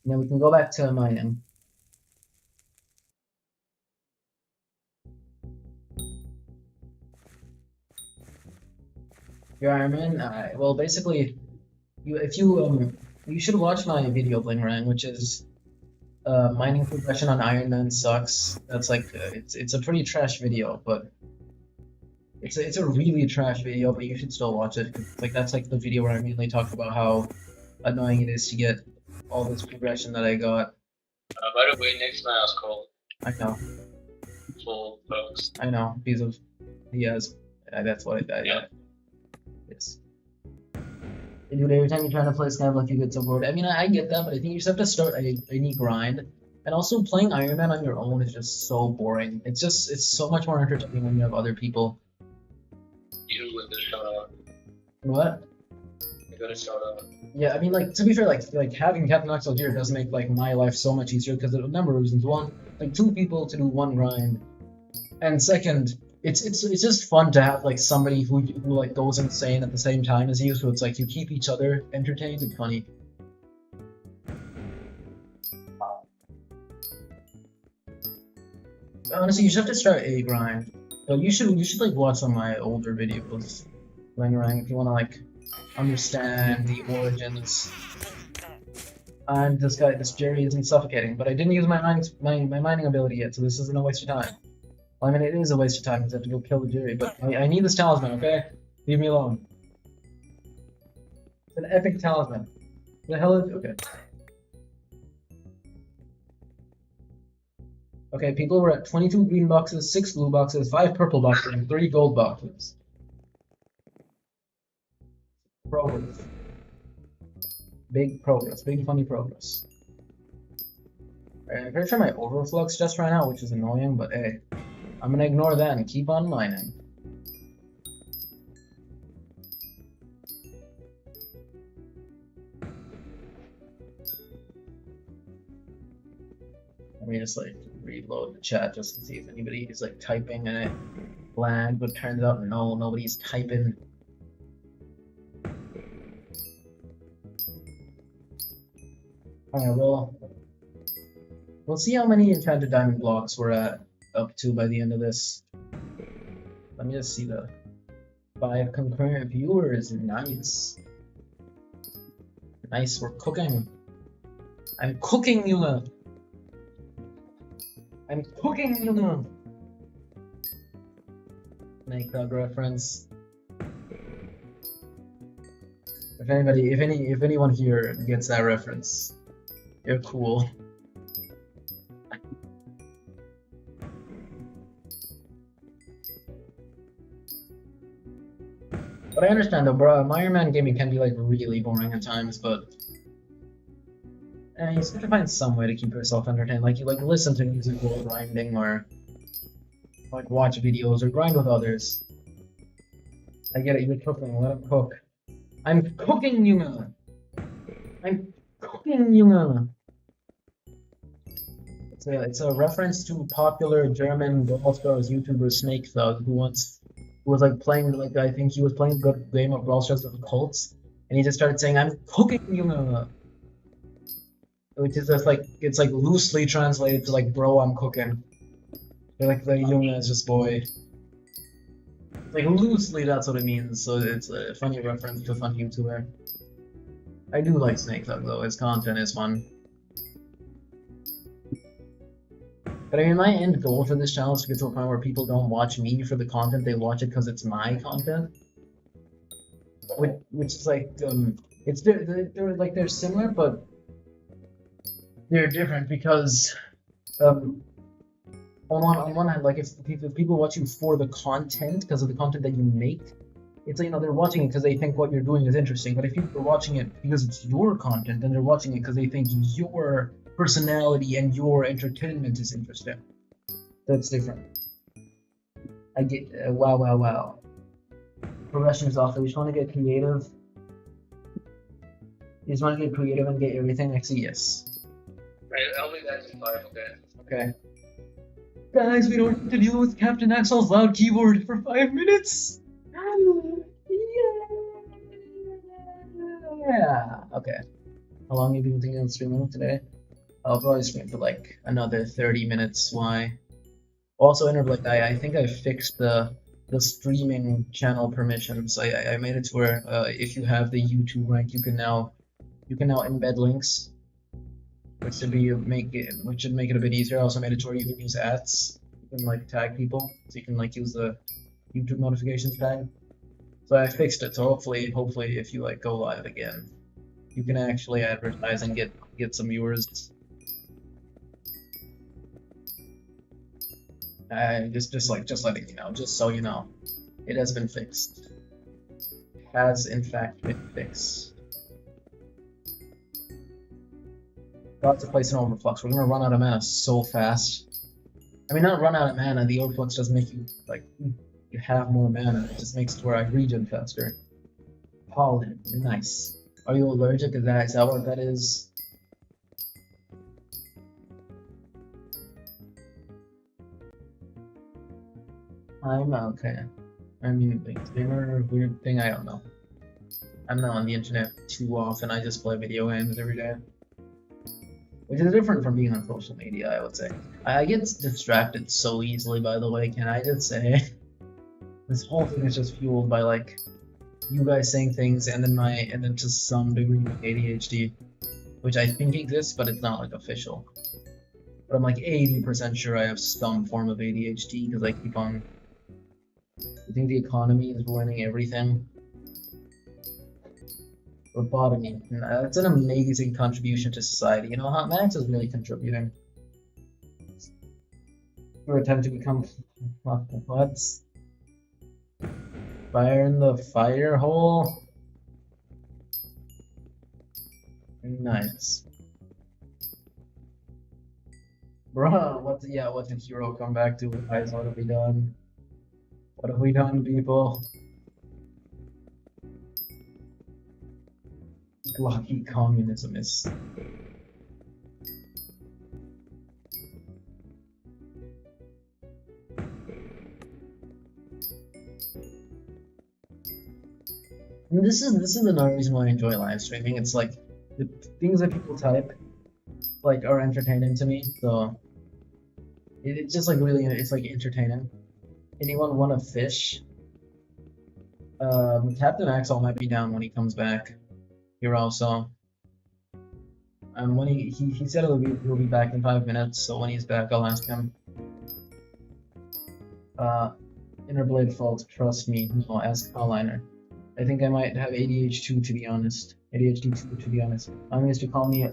Now we can go back to mining. Your Ironman? Alright, well basically you should watch my video Blingrang, which is mining progression on Ironman sucks. That's like it's a pretty trash video, but it's a really trash video, but you should still watch it. Like that's like the video where I mainly talk about how annoying it is to get all this progression that I got. By the way, next man was cold. I know. Full folks. I know, because of he has. That's what I Yeah. Yes. Dude, every time you're trying to play skyblock, you get so bored. I mean, I get that, but I think you just have to start a new grind. And also, playing Ironman on your own is just so boring. It's so much more entertaining when you have other people. You with the shout out. What? You got a shout out. Yeah, I mean, like to be fair, like having Captain Axel here does make like my life so much easier because of a number of reasons. One, like 2 people to do 1 grind, and second, it's just fun to have like somebody who like goes insane at the same time as you. So it's like you keep each other entertained and funny. Honestly, you should have to start a grind. So you should like watch some of my older videos playing rank if you want to like understand the origins. And this Jerry isn't suffocating, but I didn't use my mining ability yet, so this isn't a waste of time. Well, I mean, it is a waste of time because I have to go kill the Jerry, but I need this talisman, okay? Leave me alone. It's an epic talisman. What the hell is it? Okay. Okay, people were at 22 green boxes, 6 blue boxes, 5 purple boxes, and 3 gold boxes. Progress. Big progress. Big funny progress. Alright, I'm pretty sure my overflux just ran out, which is annoying, but hey. I'm gonna ignore that and keep on mining. Let me just like reload the chat just to see if anybody is like typing and it lagged, but turns out no, nobody's typing. Alright, well, we'll see how many enchanted diamond blocks we're up to by the end of this. Let me just see the 5 concurrent viewers. Nice. Nice, we're cooking. I'm cooking, Yuma. I'm cooking, Yuma. Make that reference. If anyone here gets that reference, you're cool. But I understand though, bro. Ironman gaming can be like really boring at times, but you just have to find some way to keep yourself entertained. Like you like listen to music while grinding, or like watch videos, or grind with others. I get it. You're cooking. Let him cook. I'm cooking, Yuna. I'm cooking, Yuna. It's a reference to popular German Brawl Stars YouTuber Snake Thug, who was like playing, like I think he was playing a good game of Brawl Stars with Colts, and he just started saying, "I'm cooking, Yuna," which is just like it's like loosely translated to like, "Bro, I'm cooking." They're like the Yuna is just boy. Like loosely, that's what it means. So it's a funny reference to a fun YouTuber. I do like Snake Thug though. His content is fun. But I mean, my end goal for this channel is to get to a point where people don't watch me for the content; they watch it because it's my content. Which is like, they're similar, but they're different because, on one hand, like if people watch you for the content because of the content that you make, it's like, they're watching it because they think what you're doing is interesting. But if people are watching it because it's your content, then they're watching it because they think your personality and your entertainment is interesting. That's different. I get wow. Progression is off. We just want to get creative. You just want to get creative and get everything. Actually, yes. Right, I'll leave that to 5, okay? Okay. Guys, we don't have to deal with Captain Axel's loud keyboard for 5 minutes. Yeah. Okay. How long have you been thinking of streaming today? I'll probably stream for like another 30 minutes. Why? Also, Interblack, I think I fixed the streaming channel permissions. I made it to where if you have the YouTube rank, you can now embed links, which should make it a bit easier. I also made it to where you can use ads. You can like tag people, so you can like use the YouTube notifications tag. So I fixed it. So hopefully if you like go live again, you can actually advertise and get some viewers. Just letting you know, just so you know, it has been fixed. Has in fact been fixed. Got to place an overflux. We're gonna run out of mana so fast. I mean, not run out of mana. The overflux doesn't make you like you have more mana. It just makes it where I regen faster. Pollen, nice. Are you allergic? Is that what that is? I'm okay. I mean, like, streamer, weird thing, I don't know. I'm not on the internet too often, I just play video games every day. which is different from being on social media, I would say. I get distracted so easily, by the way, can I just say? This whole thing is just fueled by like you guys saying things and then to some degree of ADHD, which I think exists, but it's not like official. But I'm like 80% sure I have some form of ADHD because I keep on. I think the economy is ruining everything. Lobotomy. That's an amazing contribution to society. You know, Max is really contributing. Your attempt to become what? Fire in the fire hole. Nice. Bruh, what's did Hero come back to? Guys, what have we done? What have we done, people? Lucky communism is. And this is another reason why I enjoy live streaming. It's like the things that people type like are entertaining to me, so it's just like really it's like entertaining. Anyone want to fish? Captain Axel might be down when he comes back. Here also. When he said he'll be back in 5 minutes, so when he's back I'll ask him. Innerblade fault, trust me. No, ask Carliner. I think I might have ADHD to be honest. ADHD to be honest. I'm used to call me a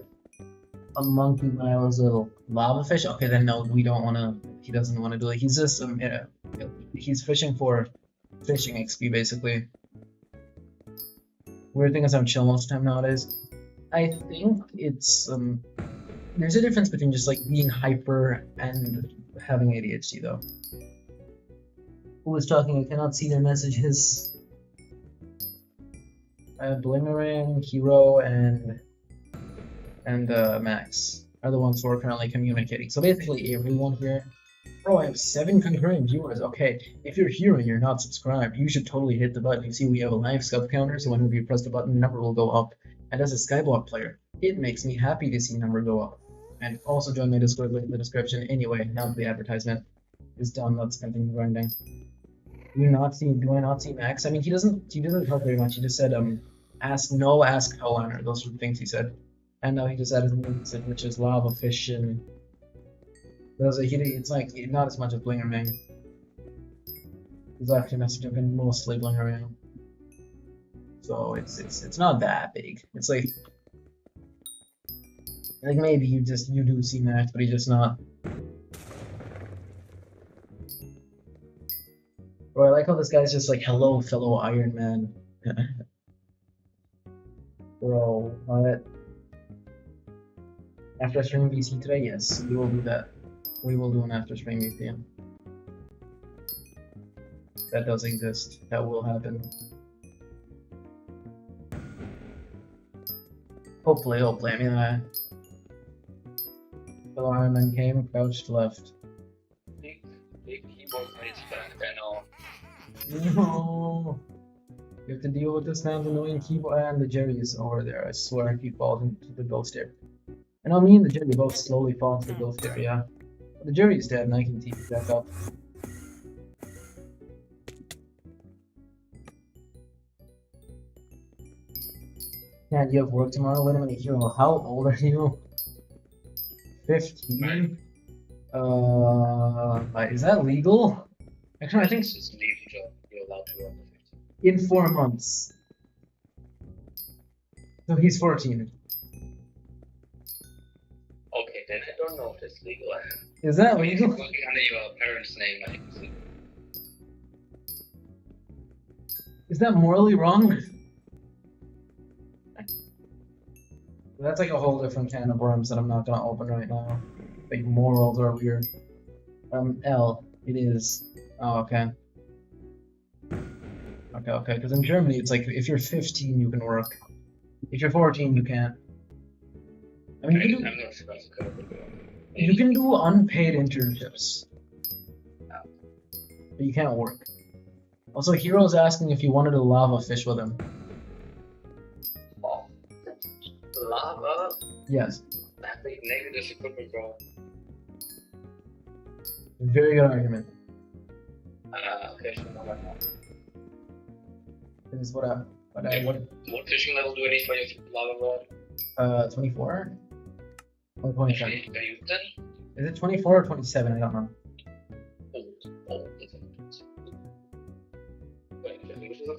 monkey miles little lava fish. Okay, then no, we don't want to. He doesn't want to do it. He's just he's fishing for fishing XP basically. Weird thing is I'm chill most of the time nowadays. I think it's there's a difference between just like being hyper and having ADHD though. Who was talking? I cannot see their messages. Blimering, Hero, and Max are the ones who are currently communicating. So basically everyone here. Bro, I have 7 concurrent viewers. Okay, if you're here and you're not subscribed, you should totally hit the button. You see we have a live sub counter, so whenever you press the button, the number will go up. And as a skyblock player, it makes me happy to see number go up. And also join my Discord link in the description. Anyway, now that the advertisement is done, let's continue grinding. Do I not see Max? I mean, he doesn't talk very much. He just said ask Helliner. Those are the things he said. And now he just added one which is lava fish and it's like not as much as Blingerman. He's actually messaging mostly Blingerman. So it's not that big. It's like maybe you do see Max, but he's just not. Bro, I like how this guy's just like, hello, fellow Ironman. Bro, what? After stream VC today? Yes, we will do that. We will do an after stream VC. That does exist. That will happen. Hopefully. I mean, fellow Ironman came, crouched left. Big keyboard face back, I know. No! You have to deal with this man's annoying keyboard and the Jerry is over there. I swear he falls into the ghost area. And I mean the Jerry both slowly fall into the ghost area. But the Jerry is dead and I can teach it back up. Yeah, you have work tomorrow? Wait a minute, Hero. How old are you? 15? Is that legal? Actually, I think it's legal. You're allowed to run the 15. In 4 months. So he's 14. Okay, then I don't know if it's legal. Is that If legal? you're working under your parents' name, I think it's legal. Is that morally wrong? That's like a whole different can of worms that I'm not gonna open right now. Like morals are weird. L. It is. Oh, okay. Okay. Because in Germany, it's like if you're 15, you can work. If you're 14, you can't. I mean, I'm not sure if you can do unpaid internships, but you can't work. Also, Hero's asking if you wanted to lava fish with him. Lava? Yes. That think negative equipment, bro. Very good argument. Okay, so now right now. This is what What fishing level do I need for your lava rod? 24 or 27. Can I use that? Is it 24 or 27? I don't know. Oh,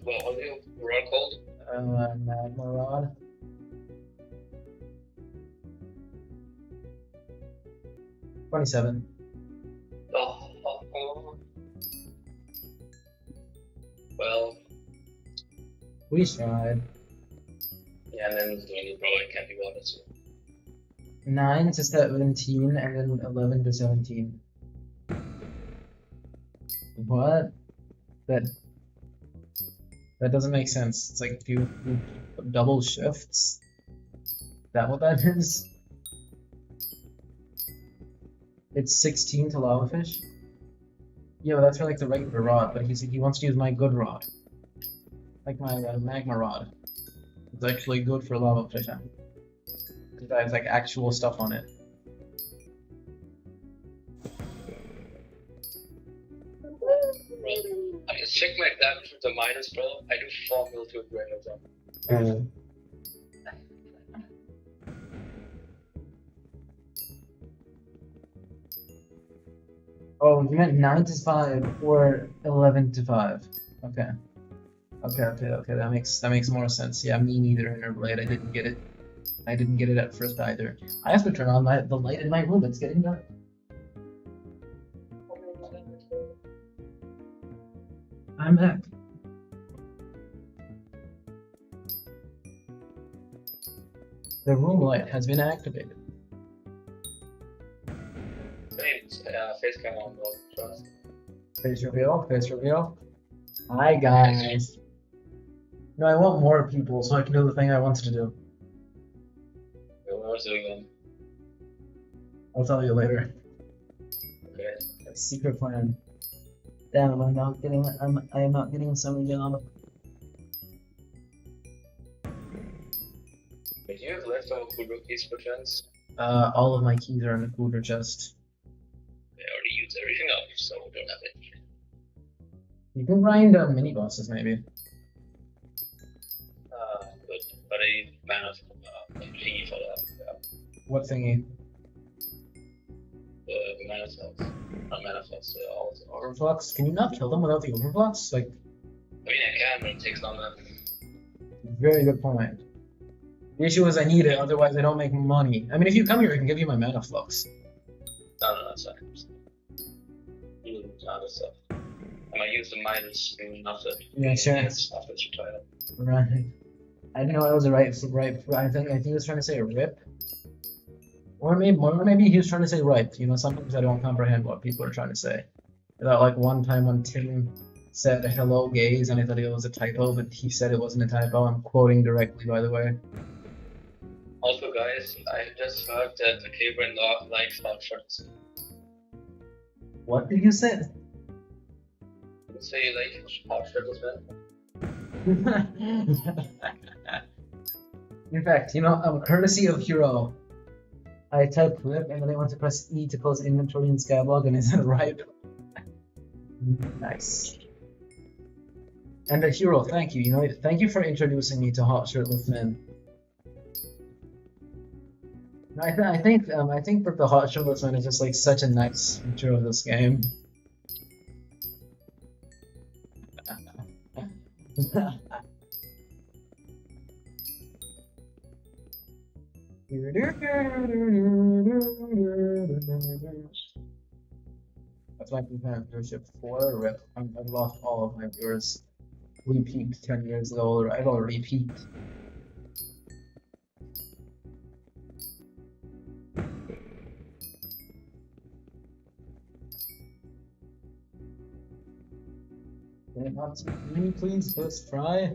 what are the rod called? Magma rod. $27. Oh. Well. We tried. Yeah, and then the bro, it can't be water, so. 9 to 17 and then 11 to 17. What? That doesn't make sense. It's like you double shifts. Is that what that is? It's 16 to lava fish? Yeah, but that's for like the regular rod, but he wants to use my good rod. Like my magma rod. It's actually good for lava fish. Because it has like actual stuff on it. I just checked my damage with the minus, bro. I do 4 mil to a grain of them. Oh, you meant 9 to 5 or 11 to 5. Okay. Okay. That makes more sense. Yeah, me neither, Interblade. I didn't get it. I didn't get it at first either. I have to turn on the light in my room. It's getting dark. I'm back. The room light has been activated. Face cam on, bro. Trust. Face reveal. Hi, guys. No, I want more people so I can do the thing I wanted to do. What was doing then? I'll tell you later. Okay. That's a secret plan. Damn, I'm not getting a summer job. Do you have leftover food keys per chance? All of my keys are in the cooler chest. I already used everything up, so we don't have it. You can grind mini bosses maybe. Good. But I need mana thingy for that. Yeah. What thingy? The mana cells. Not mana cells, Overflux? Can you not kill them without the overflux? Like, I mean, I can, but it takes longer. very good point. The issue is I need it, otherwise I don't make money. I mean, if you come here, I can give you my mana flux. No, that's fine. You need other stuff. I might use the minus after. Yeah, sure. After it's retired. Right. I didn't know that was a right. I think he was trying to say a rip. Or maybe he was trying to say right. You know, sometimes I don't comprehend what people are trying to say. That like one time when Tim said hello gays and I thought it was a typo, but he said it wasn't a typo. I'm quoting directly, by the way. Also, guys, I just heard that the Cameron likes hot shirts. What did you say? You say you like hot shirts, man? In fact, you know, courtesy of Hero, I type clip and then I want to press E to close inventory in skyblock and it said right. Nice. And a Hero, thank you. You know, thank you for introducing me to hot shirtless men. I think that the hot shirtless man is just like such a nice feature of this game. That's my viewership 4. Rip. I've lost all of my viewers. We peaked 10 years ago. I've already peaked. Can it not speak to me, please? First try?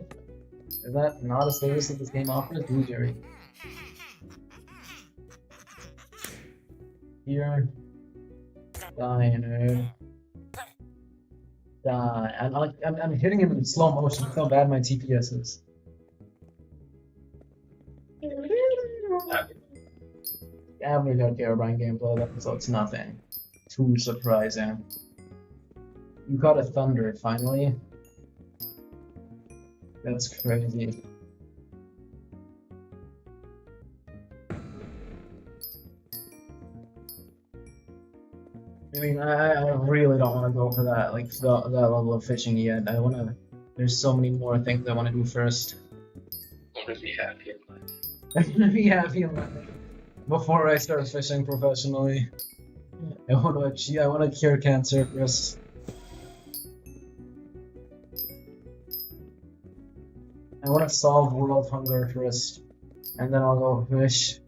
Is that not a service that this game offers? Blue Jerry. Here. Die, nerd. Die. I'm hitting him in slow motion. That's how bad my TPS is. Average Herobrine gameplay, so it's nothing too surprising. You caught a thunder, finally. That's crazy. I mean, I really don't want to go for that, like, that level of fishing yet. I want to... There's so many more things I want to do first. I want to be happy in life. I want to be happy in life before I start fishing professionally. I want to achieve... I want to cure cancer first. I want to solve world hunger first, and then I'll go fish.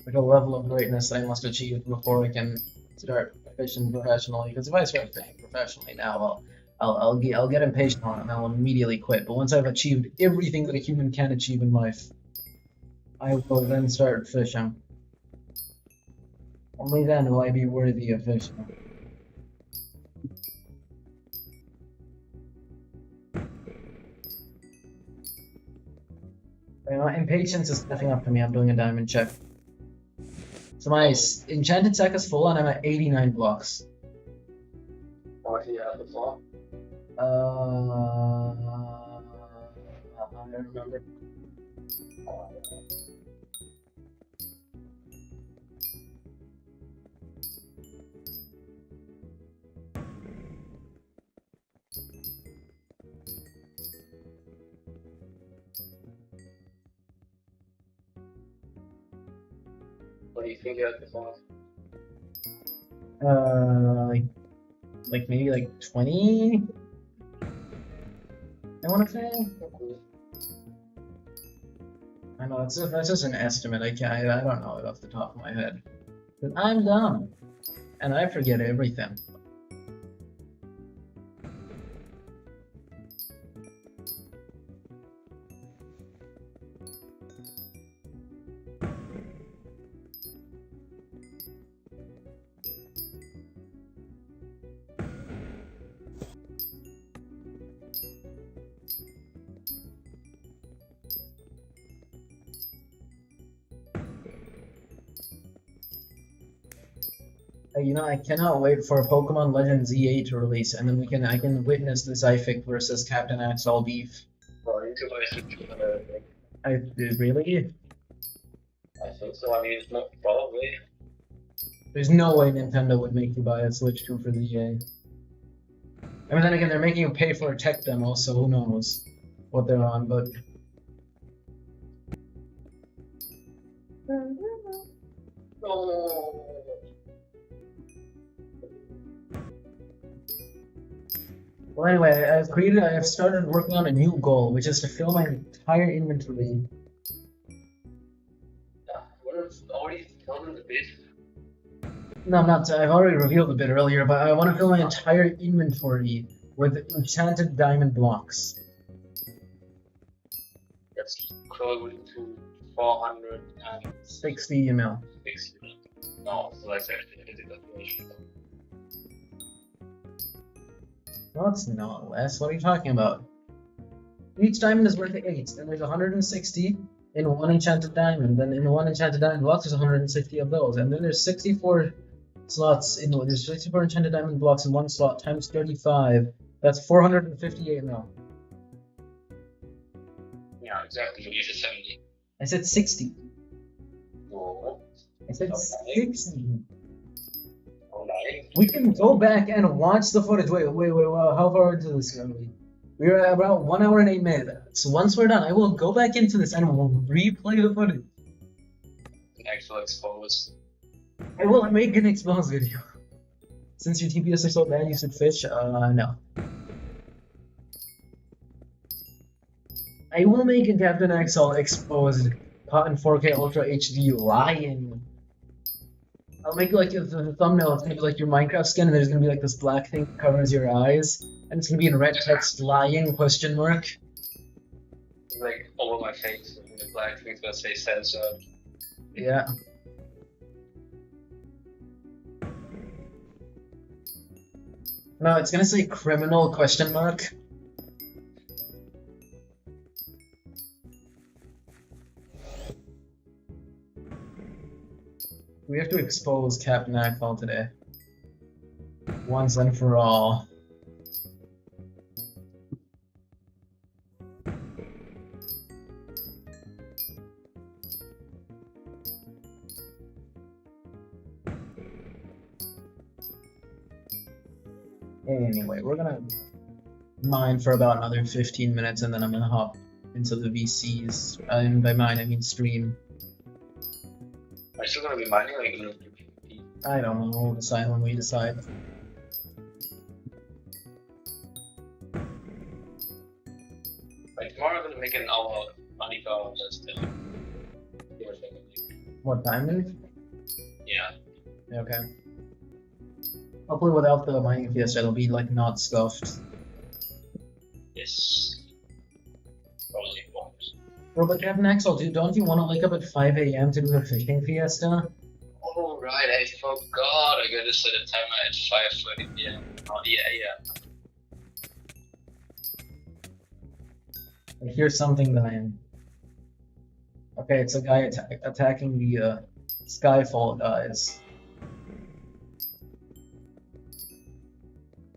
Like a level of greatness I must achieve before I can start fishing professionally. Because if I start fishing professionally now, I'll get impatient on it and I'll immediately quit. But once I've achieved everything that a human can achieve in life, I will then start fishing. Only then will I be worthy of fishing. You know, impatience is catching up to me. I'm doing a diamond check. So my enchanted sack is full and I'm at 89 blocks. What do you have before? I don't remember. What do you think you had before? Like maybe like 20. I want to say. I know that's just an estimate. I don't know it off the top of my head. But I'm dumb, and I forget everything. You know, I cannot wait for Pokemon Legends Z8 to release, and then I can witness this Ific versus Captain Axel beef. Well, you two guys should do another thing. Really? I think so. I mean, it's not probably. There's no way Nintendo would make you buy a Switch 2 for the EA. I mean, then again, they're making you pay for a tech demo, so who knows what they're on, but... No. Well, anyway, I've started working on a new goal, which is to fill my entire inventory. What if already told them the bit? No, I'm not. I've already revealed a bit earlier, but I want to fill my entire inventory with enchanted diamond blocks. That's equivalent to 460 mil. No, so that's actually a calculation. No, it's not less. What are you talking about? Each diamond is worth 8, and there's 160 in one enchanted diamond. Then in one enchanted diamond blocks, there's 160 of those, and then there's 64 slots in. There's 64 enchanted diamond blocks in one slot times 35. That's 458 mil. Yeah, exactly. You said 70. I said 60. No. I said 60. Okay. We can go back and watch the footage. Wait, how far into this are we? We're at about 1 hour and 8 minutes. So once we're done, I will go back into this and we'll replay the footage. Actual exposed. I will make an exposed video. Since your TPS are so bad, you should fish. No. I will make a Captain Axel exposed in 4K Ultra HD lying. I'll make like the thumbnail. It's gonna be like your Minecraft skin, and there's gonna be like this black thing that covers your eyes, and it's gonna be in red text lying question mark. Like over my face, and the black thing's gonna say censored. Yeah. No, it's gonna say criminal question mark. We have to expose Captain Akval today. Once and for all. Anyway, we're gonna mine for about another 15 minutes and then I'm gonna hop into the VCs. And by mine, I mean stream. Are you still gonna be mining or are you gonna do PvP? I don't know, we'll decide when we decide. Like tomorrow I'm gonna make an hour money car just What time is it? Yeah. Okay. Hopefully without the mining fiesta, it'll be like not stuffed. Yes. Probably won't. Bro, but Captain Axel, dude, don't you want to wake up at 5 a.m. to do the fishing fiesta? Oh right, I forgot. I gotta set a timer at 5:30 p.m. Oh yeah. I hear something dying. Okay, it's a guy attacking the Skyfall guys.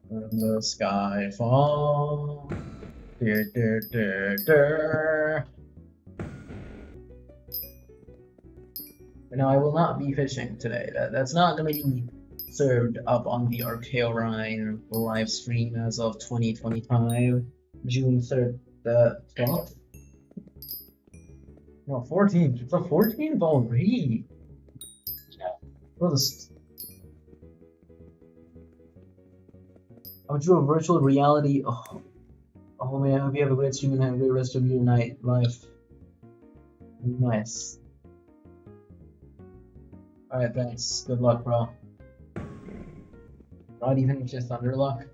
When the sky falls. No, I will not be fishing today. That's not going to be served up on the Archaeorine live stream as of 2025, June 3rd, 12th? No, 14th. It's the 14th already. Bro, this... I'm through a virtual reality. Oh man, I hope you have a great stream and have a great rest of your night life. Nice. Alright, thanks. Good luck, bro. Not even just thunder luck.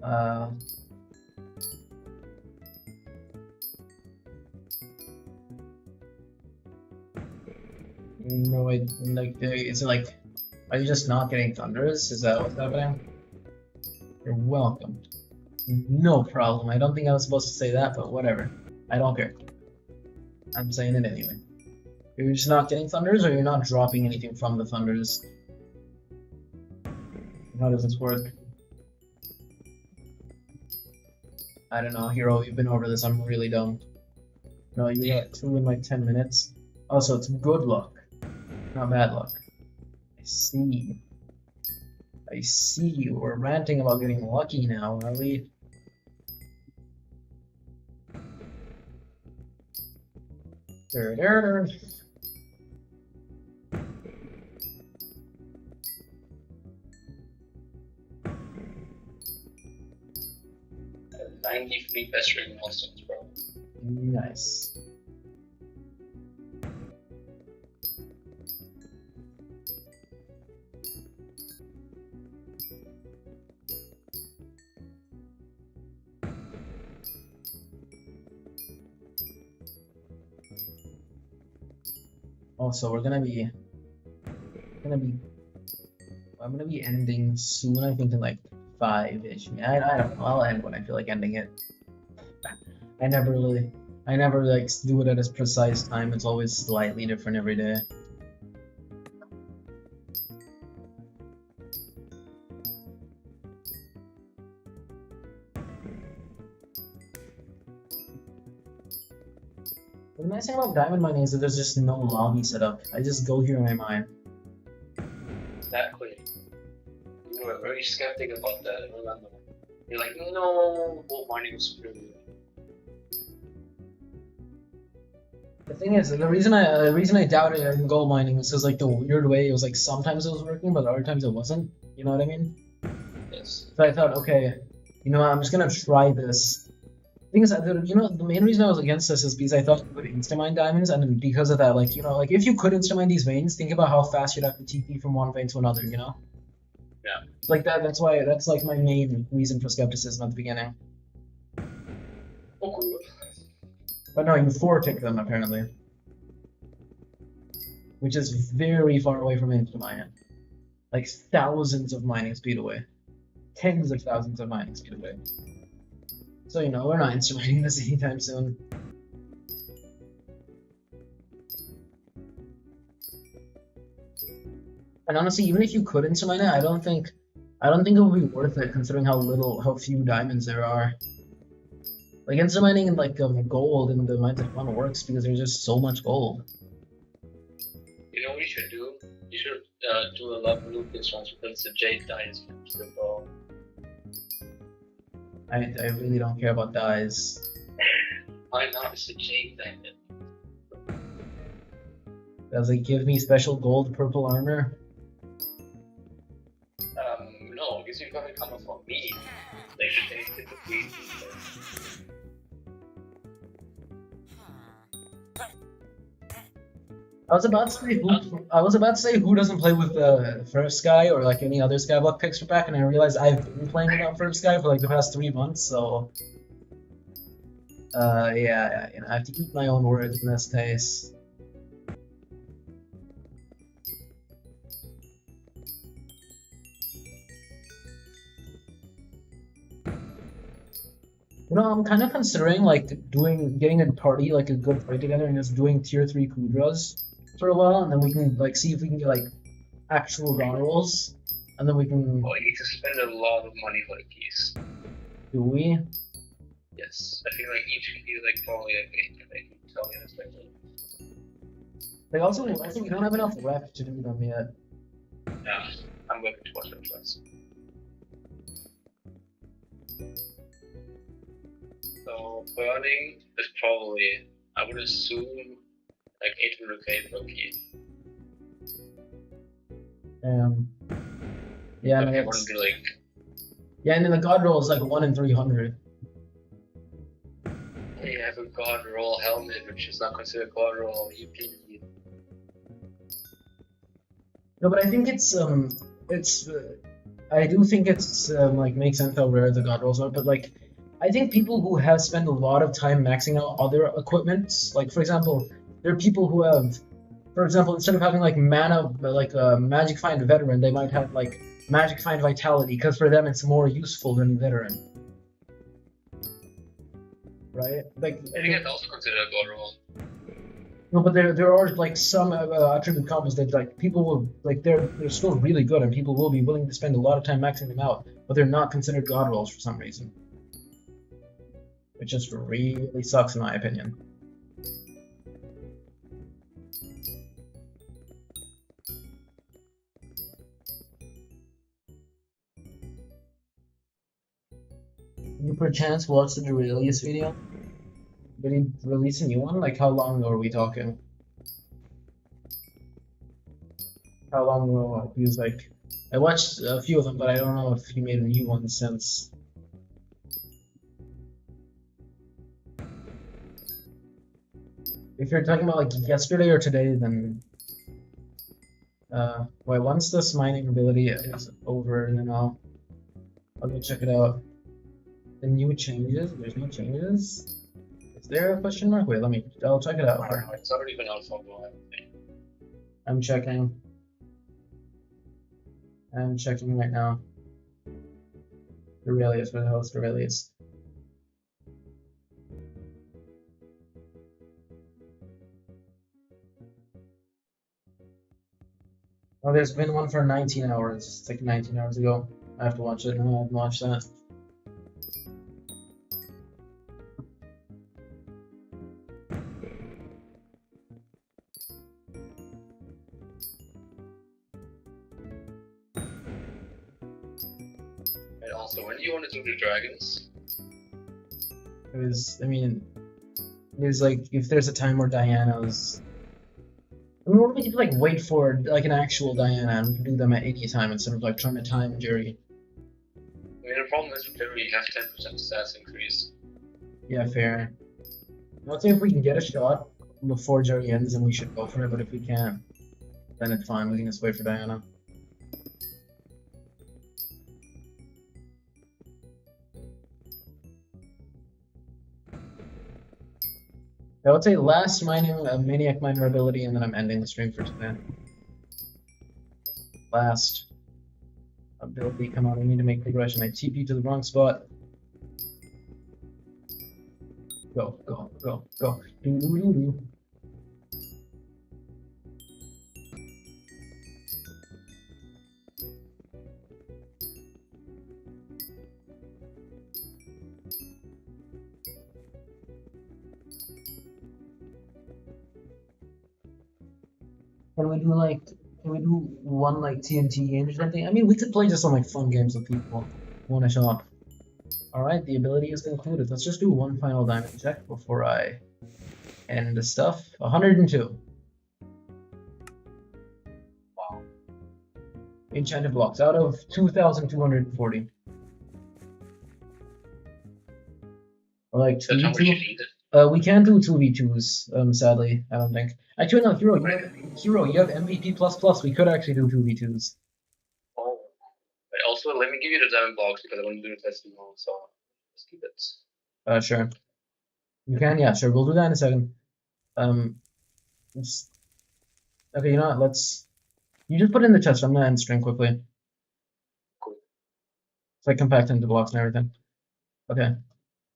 No, it's like, are you just not getting thunders? Is that what's happening? You're welcome. No problem. I don't think I was supposed to say that, but whatever. I don't care. I'm saying it anyway. You're just not getting thunders, or you're not dropping anything from the thunders? How does this work? I don't know, Hero, you've been over this, I'm really dumb. No, you got 2 in like 10 minutes. Oh, so it's good luck, not bad luck. I see. I see, we're ranting about getting lucky now, are we? There. 93 pestering monsters, bro. Nice. Also, I'm gonna be ending soon. I think in like 5-ish. I don't know. I'll end when I feel like ending it. I never like do it at a precise time. It's always slightly different every day. The nice thing about diamond mining is that there's just no lobby set up. I just go here and I mine. Exactly. You were very skeptic about that, remember? You're like, no, gold mining is free. The thing is, the reason I doubted it in gold mining is because like the weird way it was like sometimes it was working, but other times it wasn't. You know what I mean? Yes. So I thought, okay, you know, I'm just gonna try this. The thing is, the main reason I was against this is because I thought you could insta-mine diamonds, and then because of that, like, you know, like if you could insta-mine these veins, think about how fast you'd have to TP from one vein to another, you know? Yeah. Like that's like my main reason for skepticism at the beginning. Oh, cool. But no, you four-tick them apparently. Which is very far away from insta-mining. Like thousands of mining speed away. Tens of thousands of mining speed away. So, you know, we're not insta-mining this anytime soon. And honestly, even if you could intermine it, I don't think it would be worth it considering how few diamonds there are. Like intermining in like gold in the mines of fun works because there's just so much gold. You know what you should do? You should do a lot of blueprints once because the jade dies so well. I really don't care about dyes. Why not? It's the jade diamond. Does it give me special gold purple armor? No, because you're gonna come from me. Like they typically. I was about to say who doesn't play with the first guy or like any other skyblock picks for back, and I realized I've been playing without first guy for like the past 3 months, so yeah, you know, I have to eat my own words in this case. You know, I'm kind of considering like getting a party, like a good party together, and just doing tier 3 Kudras for a while, and then we can like see if we can get like actual god rolls, and then we can. Well, you need to spend a lot of money for the keys. Do we? Yes, I feel like each key is like probably like tell me this like. Like also we don't have enough rep to do them yet. Yeah, I'm working towards it first. So burning is probably, I would assume, like 800k per key. Yeah, if you want to be like. Yeah, and then the god roll is like 1 in 300. You have a god roll helmet, which is not considered god roll. You can. No, but I think I do think it's like makes sense how rare the god rolls are, but like I think people who have spent a lot of time maxing out other equipments, like for example, there are people who have, for example, instead of having like mana, like a magic find veteran, they might have like magic find vitality, because for them it's more useful than veteran. Right? Like I think it's also considered a god roll. No, but there are like some attribute combos that like people will like they're still really good and people will be willing to spend a lot of time maxing them out, but they're not considered god rolls for some reason. It just really sucks in my opinion. You perchance watch the Durelius video? Did he release a new one? Like how long ago are we talking? How long ago? He was like, I watched a few of them, but I don't know if he made a new one since. If you're talking about like yesterday or today, then wait, once this mining ability is over, then I'll go check it out. The new changes? There's no changes? Is there a question mark? Wait, I'll check it out. I don't know, it's already been out for a while. I'm checking. I'm checking right now. Aurelius, where the hell is Aurelius? Oh, there's been one for 19 hours. It's like 19 hours ago. I have to watch it. No, I haven't watched that. And also, when do you want to do the dragons? I mean, there's like, if there's a time where Diana's... I mean, what if we could like wait for like an actual Diana and we can do them at any time instead of like trying to time Jerry? I mean, the problem is with Jerry, you have 10% stats increase. Yeah, fair. I'll say if we can get a shot before Jerry ends, then we should go for it, but if we can't, then it's fine. We can just wait for Diana. I would say last mining Maniac Miner ability, and then I'm ending the stream for today. Last ability, come on, I need to make progression. I TP to the wrong spot. Go, go, go, go. Do, do, do, do. Can we do like, can we do one like TNT game or something? I mean, we could play just some like fun games with people who want to show up. All right, the ability is concluded. Let's just do one final diamond check before I end the stuff. 102. Wow. Enchanted blocks out of 2,240. Or like That's how much you 2v2. needed. We can't do 2v2s, sadly, I don't think. Actually, no, Hero, you have MVP plus plus. We could actually do 2v2s. Oh. But also, let me give you the diamond box because I want to do the testing mode, so let's keep it. Sure. You can, yeah, sure. We'll do that in a second. Um, okay, you know what? You just put it in the chest. I'm gonna end stream quickly. Cool. It's like compact into blocks and everything. Okay.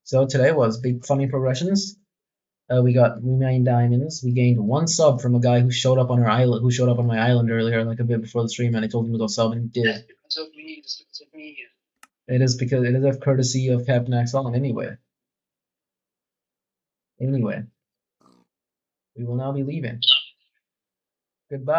So today was big funny progressions. We mined diamonds. We gained one sub from a guy who showed up on our island, who showed up on my island earlier, like a bit before the stream, and I told him to go sub, and he did. That's because of me. That's because of me. It is because it is a courtesy of Captain Axel. Anyway, we will now be leaving. Goodbye.